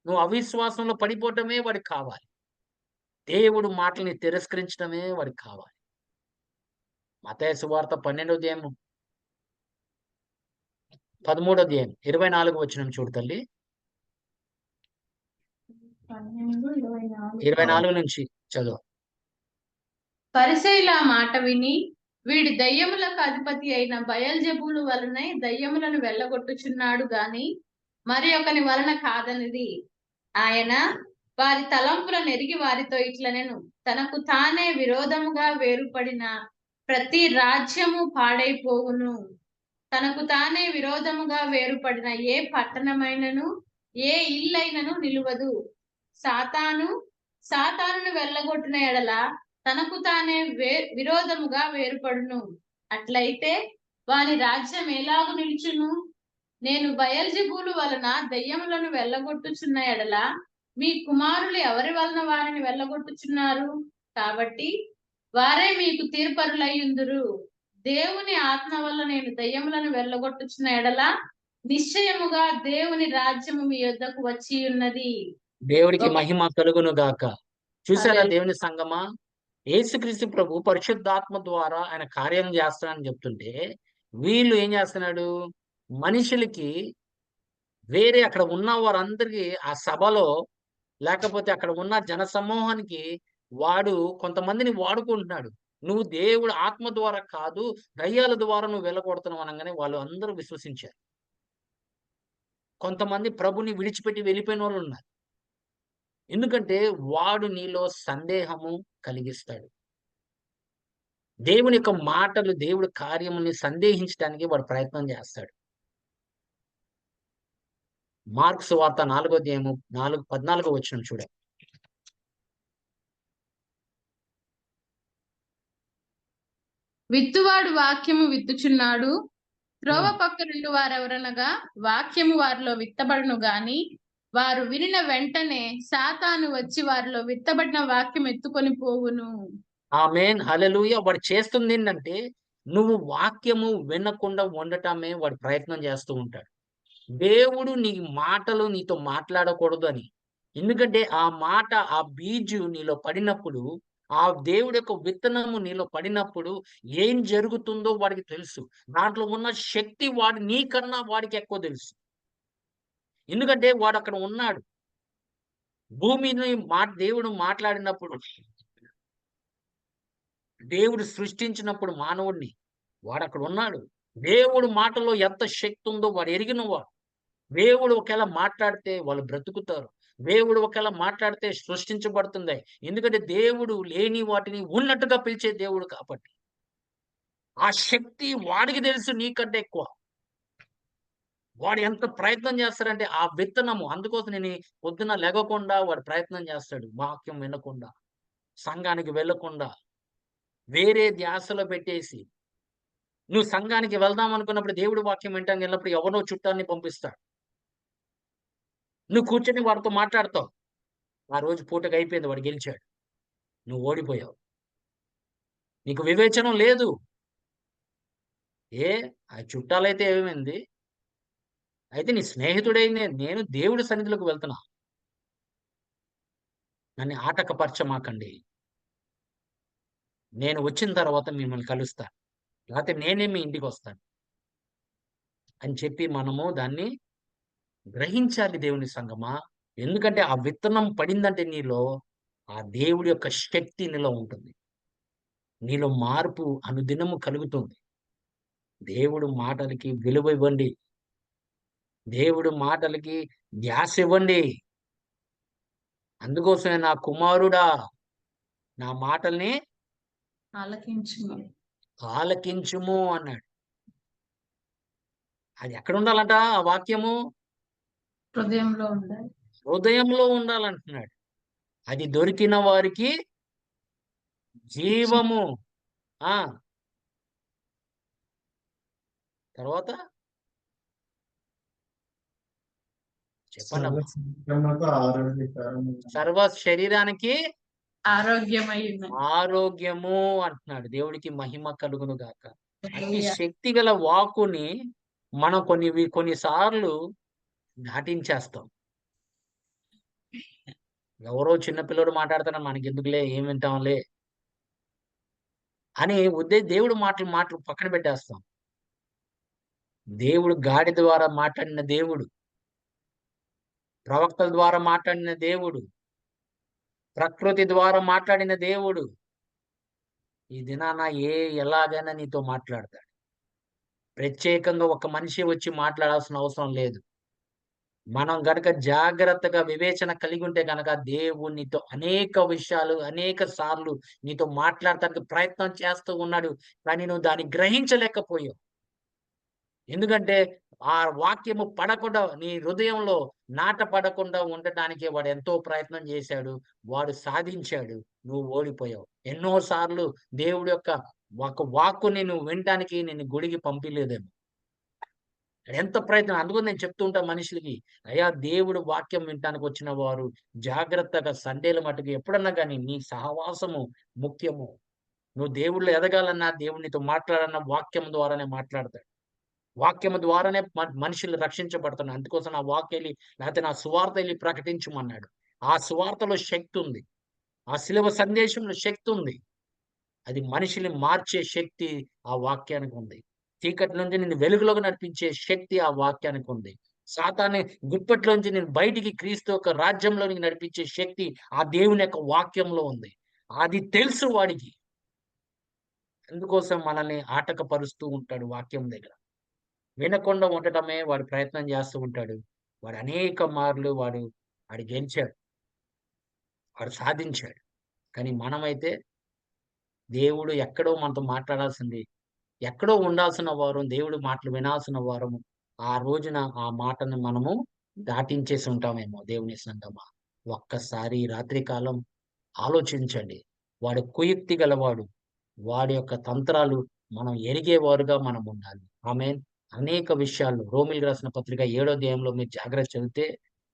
నువ్వు అవిశ్వాసంలో పడిపోవటమే వాడికి కావాలి. దేవుడు మాటల్ని తిరస్కరించడమే వాడికి కావాలి. మత్తయి సువార్త 12వ అధ్యాయం 13వ అధ్యాయం 24 వచనం చూడు తల్లి. 24 నుంచి చదువు. పరిసయ్యుల మాట విని వీడి దయ్యములకు అధిపతి అయిన బయల్జెబూలు వలన దయ్యములను వెళ్ళగొట్టుచున్నాడు గాని మరి ఒకని వలన కాదనిది. ఆయన వారి తలంపులను ఎరిగి వారితో ఇట్లనెను, తనకు తానే విరోధముగా వేరుపడిన ప్రతి రాజ్యము పాడైపోవును, తనకు తానే విరోధముగా వేరుపడిన ఏ పట్టణమైనను ఏ ఇల్లైనను నిలువదు. సాతానును వెళ్ళగొట్టిన ఎడల తనకు తానే విరోధముగా వేరుపడును. అట్లయితే వాని రాజ్యం ఎలాగు నిలుచును? నేను బయల్జెబూలు వలన దయ్యములను వెళ్ళగొట్టుచున్న ఎడల మీ కుమారులు ఎవరి వలన వారిని వెళ్ళగొట్టుచున్నారు? కాబట్టి వారే మీకు తీర్పరులయ్యుందురు. దేవుని ఆత్మ వల్ల నేను దయ్యములను వెళ్ళగొట్టుచున్న ఎడల నిశ్చయముగా దేవుని రాజ్యము మీ యొద్దకు వచ్చి ఉన్నది. దేవుడికి మహిమ కలుగును గాక. చూసారా దేవుని సంగమా, యేసుక్రీస్తు ప్రభు పరిశుద్ధాత్మ ద్వారా ఆయన కార్యం చేస్తానని చెప్తుంటే వీళ్ళు ఏం చేస్తున్నాడు, మనుషులకి వేరే అక్కడ ఉన్న వారందరికీ ఆ సభలో లేకపోతే అక్కడ ఉన్న జన సమూహానికి వాడు కొంతమందిని వాడుకుంటున్నాడు. నువ్వు దేవుడు ఆత్మ ద్వారా కాదు దయ్యాల ద్వారా నువ్వు వెళ్ళగొడుతున్నావు అనగానే వాళ్ళు అందరూ విశ్వసించారు. కొంతమంది ప్రభుని విడిచిపెట్టి వెళ్ళిపోయిన వాళ్ళు ఉన్నారు. ఎందుకంటే వాడు నీలో సందేహము కలిగిస్తాడు. దేవుని యొక్క మాటలు దేవుడి కార్యముని సందేహించడానికి వాడు ప్రయత్నం చేస్తాడు. మార్క్స్ వార్త 4వ అధ్యాయము 14వ వచనం చూడండి. విత్తువాడు వాక్యము విత్తుచున్నాడు. త్రోవ పక్కనుండి వారెవరనగా వాక్యము వారిలో విత్తబడును గాని వారు వినిన వెంటనే సాతాను వచ్చి వారిలో విత్తబడిన వాక్యం ఎత్తుకొని పోవును. ఆమేన్, హల్లెలూయా. వాడు చేస్తుంది ఏంటంటే నువ్వు వాక్యము వినకుండా ఉండటమే వాడు ప్రయత్నం చేస్తూ ఉంటాడు. దేవుడు నీ మాటలు నీతో మాట్లాడకూడదు అని. ఎందుకంటే ఆ మాట ఆ బీజు నీలో పడినప్పుడు ఆ దేవుడి యొక్క విత్తనము నీలో పడినప్పుడు ఏం జరుగుతుందో వాడికి తెలుసు. దాంట్లో ఉన్న శక్తి వాడు నీకన్నా వాడికి ఎక్కువ తెలుసు. ఎందుకంటే వాడు అక్కడ ఉన్నాడు. భూమిని దేవుడు మాట్లాడినప్పుడు, దేవుడు సృష్టించినప్పుడు మానవుడిని వాడు అక్కడ ఉన్నాడు. దేవుడు మాటలో ఎంత శక్తి ఉందో వాడు ఎరిగిన వాడు. దేవుడు ఒకవేళ మాట్లాడితే వాళ్ళు బ్రతుకుతారు. దేవుడు ఒకవేళ మాట్లాడితే సృష్టించబడుతుంది. ఎందుకంటే దేవుడు లేని వాటిని ఉన్నట్టుగా పిలిచే దేవుడు కాబట్టి ఆ శక్తి వాడికి తెలుసు నీకంటే ఎక్కువ. వాడు ఎంత ప్రయత్నం చేస్తాడంటే ఆ విత్తనము, అందుకోసం నేను పొద్దున లెగకుండా వాడు ప్రయత్నం చేస్తాడు. వాక్యం వినకుండా, సంఘానికి వెళ్ళకుండా, వేరే ధ్యాసలో పెట్టేసి నువ్వు సంఘానికి వెళ్దాం అనుకున్నప్పుడు దేవుడి వాక్యం వింటానికి వెళ్ళినప్పుడు ఎవరో చుట్టాన్ని పంపిస్తాడు. నువ్వు కూర్చొని వాడితో మాట్లాడతావు. ఆ రోజు పూటకి అయిపోయింది, వాడు గెలిచాడు, నువ్వు ఓడిపోయావు. నీకు వివేచనం లేదు. ఆ చుట్టాలైతే ఏమైంది, అయితే నీ స్నేహితుడైన నేను దేవుడి సన్నిధిలోకి వెళ్తున్నా, నన్ను ఆటకపరచమాకండి, నేను వచ్చిన తర్వాత మిమ్మల్ని కలుస్తాను, లేకపోతే నేనే మీ ఇంటికి వస్తాను అని చెప్పి మనము దాన్ని గ్రహించాలి దేవుని సంగమా. ఎందుకంటే ఆ విత్తనం పడిందంటే నీలో ఆ దేవుడి యొక్క శక్తి నీలో ఉంటుంది. నీలో మార్పు అనుదినము కలుగుతుంది. దేవుడు మాటలకి విలువ ఇవ్వండి. దేవుడు మాటలకి ధ్యాస ఇవ్వండి. అందుకోసమే నా కుమారుడా నా మాటల్ని ఆలకించుము అన్నాడు. అది ఎక్కడ ఉండాలంట ఆ వాక్యము? హృదయంలో ఉండాలంటున్నాడు. అది దొరికిన వారికి జీవము. తర్వాత చెప్పండి. సర్వ శరీరానికి ఆరోగ్యము అంటున్నాడు. దేవుడికి మహిమ కలుగును గాక. అతి శక్తి గల వాక్కుని మనం కొన్నిసార్లు దాటించేస్తాం. ఎవరో చిన్నపిల్లడు మాట్లాడతాడు, మనకి ఎందుకులే, ఏం వింటాంలే అని దేవుడు మాటలు పక్కన పెట్టేస్తాం. దేవుడు గాడి ద్వారా మాట్లాడిన దేవుడు, ప్రవక్తల ద్వారా మాట్లాడిన దేవుడు, ప్రకృతి ద్వారా మాట్లాడిన దేవుడు ఈ దినాన ఎలాగైనా నీతో మాట్లాడతాడు. ప్రత్యేకంగా ఒక మనిషి వచ్చి మాట్లాడాల్సిన అవసరం లేదు. మనం గనక జాగ్రత్తగా వివేచన కలిగి ఉంటే గనక దేవుడు నీతో అనేక విషయాలు అనేక సార్లు నీతో మాట్లాడటానికి ప్రయత్నం చేస్తూ ఉన్నాడు. కానీ నువ్వు దాన్ని గ్రహించలేకపోయావు. ఎందుకంటే ఆ వాక్యము పడకుండా నీ హృదయంలో నాటపడకుండా ఉండటానికి వాడు ఎంతో ప్రయత్నం చేశాడు. వాడు సాధించాడు. నువ్వు ఓడిపోయావు. ఎన్నో సార్లు దేవుడి యొక్క ఒక వాక్కుని నువ్వు వినటానికి నిన్ను గుడికి పంపిలేదేమో. ఎంత ప్రయత్నం. అందుకని నేను చెప్తూ ఉంటాను మనుషులకి, అయ్యా దేవుడు వాక్యం వినటానికి వచ్చిన వారు జాగ్రత్తగా సండేల మట్టుకు ఎప్పుడన్నా గానీ నీ సహవాసము ముఖ్యము. నువ్వు దేవుడిలో ఎదగాలన్నా, దేవుడు నీతో మాట్లాడాలన్నా వాక్యం ద్వారానే మాట్లాడతాడు. వాక్యము ద్వారానే మనుషులు రక్షించబడుతున్నారు. అందుకోసం నా వాక్యెళ్ళి లేకపోతే నా సువార్త ఎళ్ళి ప్రకటించమన్నాడు. ఆ సువార్తలో శక్తి ఉంది. ఆ శిలువ సందేశంలో శక్తి ఉంది. అది మనిషిని మార్చే శక్తి ఆ వాక్యానికి ఉంది. చీకటి నుంచి నిన్ను వెలుగులోకి నడిపించే శక్తి ఆ వాక్యానికి ఉంది. సాతాను గుప్పట్లోంచి నేను బయటికి క్రీస్తు యొక్క రాజ్యంలోనికి నడిపించే శక్తి ఆ దేవుని యొక్క వాక్యంలో ఉంది. అది తెలుసు వాడికి. అందుకోసం మనల్ని ఆటంకపరుస్తూ ఉంటాడు వాక్యం దగ్గర. వినకుండా ఉండటమే వాడు ప్రయత్నం చేస్తూ ఉంటాడు. వాడు అనేక మార్లు వాడు గెలిచాడు. వాడు సాధించాడు. కానీ మనమైతే దేవుడు ఎక్కడో మనతో మాట్లాడాల్సింది, ఎక్కడో ఉండాల్సిన వారం, దేవుడి మాటలు వినాల్సిన వారము, ఆ రోజున ఆ మాటను మనము దాటించేసి ఉంటామేమో దేవుని సంగమా. ఒక్కసారి ఈ రాత్రి కాలం ఆలోచించండి. వాడు కుయుక్తి గలవాడు. వాడి యొక్క తంత్రాలు మనం ఎరిగేవారుగా మనం ఉండాలి. ఆమేన్. అనేక విషయాల్లో రోమీయులకు రాసిన పత్రిక 7వ అధ్యాయంలో మీరు జాగ్రత్త చదివితే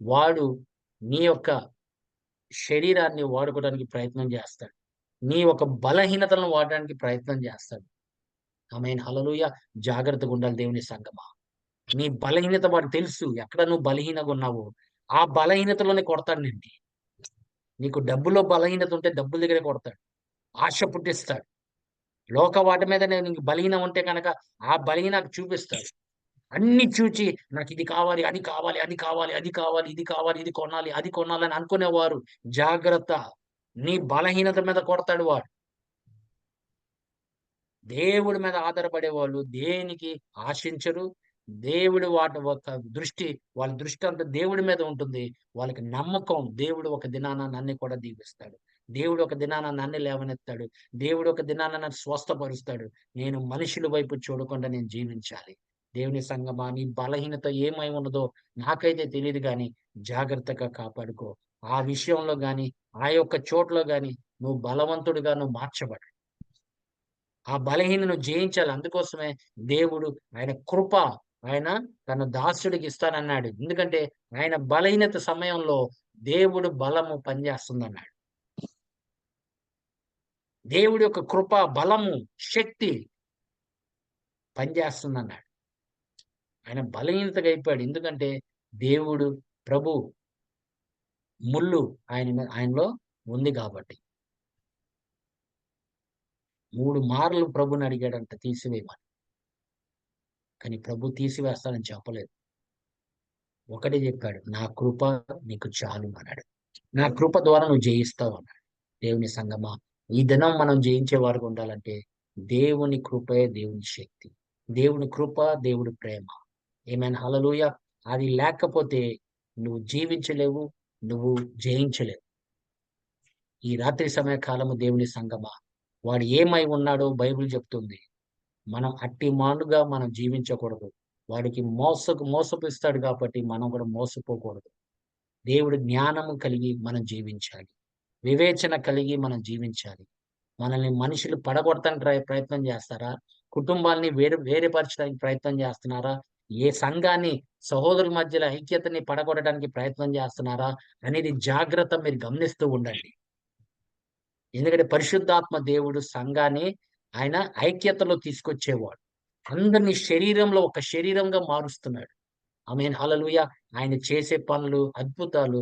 వాడు నీ యొక్క శరీరాన్ని వాడుకోవడానికి ప్రయత్నం చేస్తాడు. నీ యొక్క బలహీనతలను వాడడానికి ప్రయత్నం చేస్తాడు. ఆమేన్. హల్లెలూయా. జాగ్రత్తగా ఉండాలి దేవుని సంగమా. నీ బలహీనత వాడికి తెలుసు. ఎక్కడ నువ్వు బలహీనంగా ఉన్నావో ఆ బలహీనతలోనే కొడతాడు నిన్ను. నీకు డబ్బులో బలహీనత ఉంటే డబ్బుల దగ్గరే కొడతాడు. ఆశ పుట్టిస్తాడు. లోక వాటి మీద నీకు బలహీనం ఉంటే కనుక ఆ బలహీనత చూపిస్తాడు. అన్ని చూచి నాకిది కావాలి, అది కావాలి, అది కావాలి, అది కావాలి, ఇది కావాలి, ఇది కొనాలి, అది కొనాలని అనుకునేవారు జాగ్రత్త. నీ బలహీనత మీద కొడతాడు వాడు. దేవుడి మీద ఆధారపడేవాళ్ళు దేనికి ఆశించరు. దేవుడు వాళ్ళ దృష్టి అంతా దేవుడి మీద ఉంటుంది. వాళ్ళకి నమ్మకం దేవుడు ఒక దినాన నన్ను కూడా దీవిస్తాడు. దేవుడు ఒక దినాన నన్ను లేవనెత్తాడు. దేవుడు ఒక దినాన నన్ను స్వస్థపరుస్తాడు. నేను మనుషుల వైపు చూడకుండా నేను జీవించాలి. దేవుని సంగమా, నీ బలహీనత ఏమై ఉన్నదో నాకైతే తెలీదు గాని జాగ్రత్తగా కాపాడుకో. ఆ విషయంలో గాని, ఆ యొక్క చోట్లో గాని నువ్వు బలవంతుడిగా నువ్వు మార్చబడు. ఆ బలహీనను జయించాలి. అందుకోసమే దేవుడు ఆయన కృప ఆయన తన దాసుడికి ఇస్తానన్నాడు. ఎందుకంటే ఆయన బలహీనత సమయంలో దేవుడు బలము పనిచేస్తుందన్నాడు. దేవుడి యొక్క కృప, బలము, శక్తి పనిచేస్తుందన్నాడు. ఆయన బలహీనతగా అయిపోయాడు. ఎందుకంటే దేవుడు ప్రభు ముళ్ళు ఆయనలో ఉంది కాబట్టి. 3 మార్లు ప్రభుని అడిగాడంట తీసివేయమని. కానీ ప్రభు తీసివేస్తానని చెప్పలేదు. ఒకటే చెప్పాడు, నా కృప నీకు చాలు అన్నాడు. నా కృప ద్వారా నువ్వు జయిస్తావు అన్నాడు. దేవుని సంగమా, ఈ దినం మనం జయించే వారుగా ఉండాలంటే దేవుని కృపే దేవుని శక్తి. దేవుని కృప, దేవుడి ప్రేమ. ఆమేన్. హల్లెలూయా. అది లేకపోతే నువ్వు జీవించలేవు, నువ్వు జయించలేవు. ఈ రాత్రి సమయ కాలము దేవుని సంగమా, వాడు ఏమై ఉన్నాడో బైబిల్ చెప్తుంది. మనం అట్టి మానుగా మనం జీవించకూడదు. వాడికి మోసపిస్తాడు కాబట్టి మనం కూడా మోసపోకూడదు. దేవుడి జ్ఞానము కలిగి మనం జీవించాలి. వివేచన కలిగి మనం జీవించాలి. మనల్ని మనుషులు పడగొట్టడానికి ప్రయత్నం చేస్తారా? కుటుంబాల్ని వేరుపరచడానికి ప్రయత్నం చేస్తున్నారా? ఏ సంఘాన్ని సహోదరుల మధ్యలో ఐక్యతని పడగొట్టడానికి ప్రయత్నం చేస్తున్నారా? అనేది జాగ్రత్త మీరు గమనిస్తూ ఉండండి. ఎందుకంటే పరిశుద్ధాత్మ దేవుడు సంఘాన్ని ఆయన ఐక్యతలో తీసుకొచ్చేవాడు. అందరిని శరీరంలో ఒక శరీరంగా మారుస్తున్నాడు. ఆమేన్. హల్లెలూయా. ఆయన చేసే పనులు అద్భుతాలు,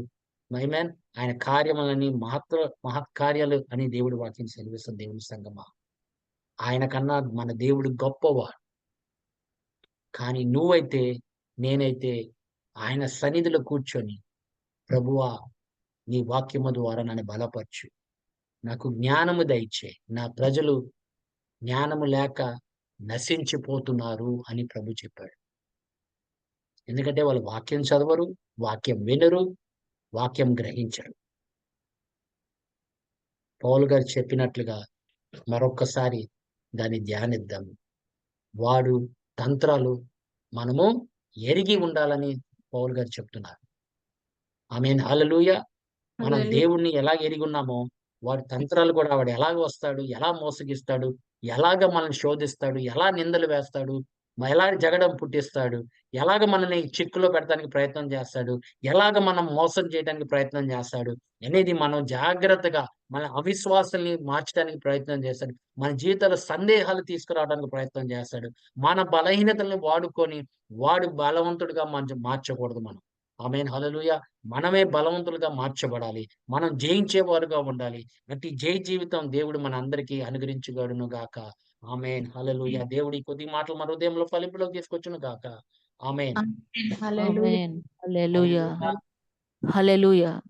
ఆమేన్. ఆయన కార్యములని మహత్కార్యాలు అని దేవుడి వాక్యం సెలవిస్తుంది. దేవుని సంగమా, ఆయన కన్నా మన దేవుడు గొప్పవాడు. కానీ నువ్వైతే, నేనైతే ఆయన సన్నిధిలో కూర్చొని, ప్రభువా నీ వాక్యము ద్వారా నన్ను బలపరచు, నాకు జ్ఞానము దయచే, నా ప్రజలు జ్ఞానము లేక నశించిపోతున్నారు అని ప్రభు చెప్పాడు. ఎందుకంటే వాళ్ళు వాక్యం చదవరు, వాక్యం వినరు, వాక్యం గ్రహించరు. పౌలు గారు చెప్పినట్లుగా మరొక్కసారి దాన్ని ధ్యానిద్దాము. వాడు తంత్రాలు మనము ఎరిగి ఉండాలని పౌలు గారు చెప్తున్నారు. ఆమేన్, హల్లెలూయా. మనం హల్లెలూయా. దేవుణ్ణి ఎలా ఎరిగి ఉన్నామో, వాడి తంత్రాలు కూడా వాడు ఎలాగ వస్తాడు, ఎలా మోసగిస్తాడు, ఎలాగ మనల్ని శోధిస్తాడు, ఎలా నిందలు వేస్తాడు, ఎలా జగడం పుట్టిస్తాడు, ఎలాగ మనల్ని చిక్కులో పెట్టడానికి ప్రయత్నం చేస్తాడు, ఎలాగ మనం మోసం చేయడానికి ప్రయత్నం చేస్తాడు అనేది మనం జాగ్రత్తగా, మన అవిశ్వాసాల్ని మార్చడానికి ప్రయత్నం చేస్తాడు. మన జీవితాల్లో సందేహాలు తీసుకురావడానికి ప్రయత్నం చేస్తాడు. మన బలహీనతల్ని వాడుకొని వాడు బలవంతుడిగా మార్చకూడదు మనం. ఆమేన్, హల్లెలూయా. మనమే బలవంతులుగా మార్చబడాలి. మనం జయించేవారుగా ఉండాలి. అట్టి జయ జీవితం దేవుడు మనందరికీ అనుగ్రహించుగాడును గాక. ఆమేన్, హల్లెలూయా. దేవుడు ఈ కొద్ది మాటలు మన హృదయంలో ఫలింపులోకి తీసుకొచ్చును గాక. ఆమేన్. హల్లెలూయా. ఆమేన్. హల్లెలూయా. హల్లెలూయా. హల్లెలూయా.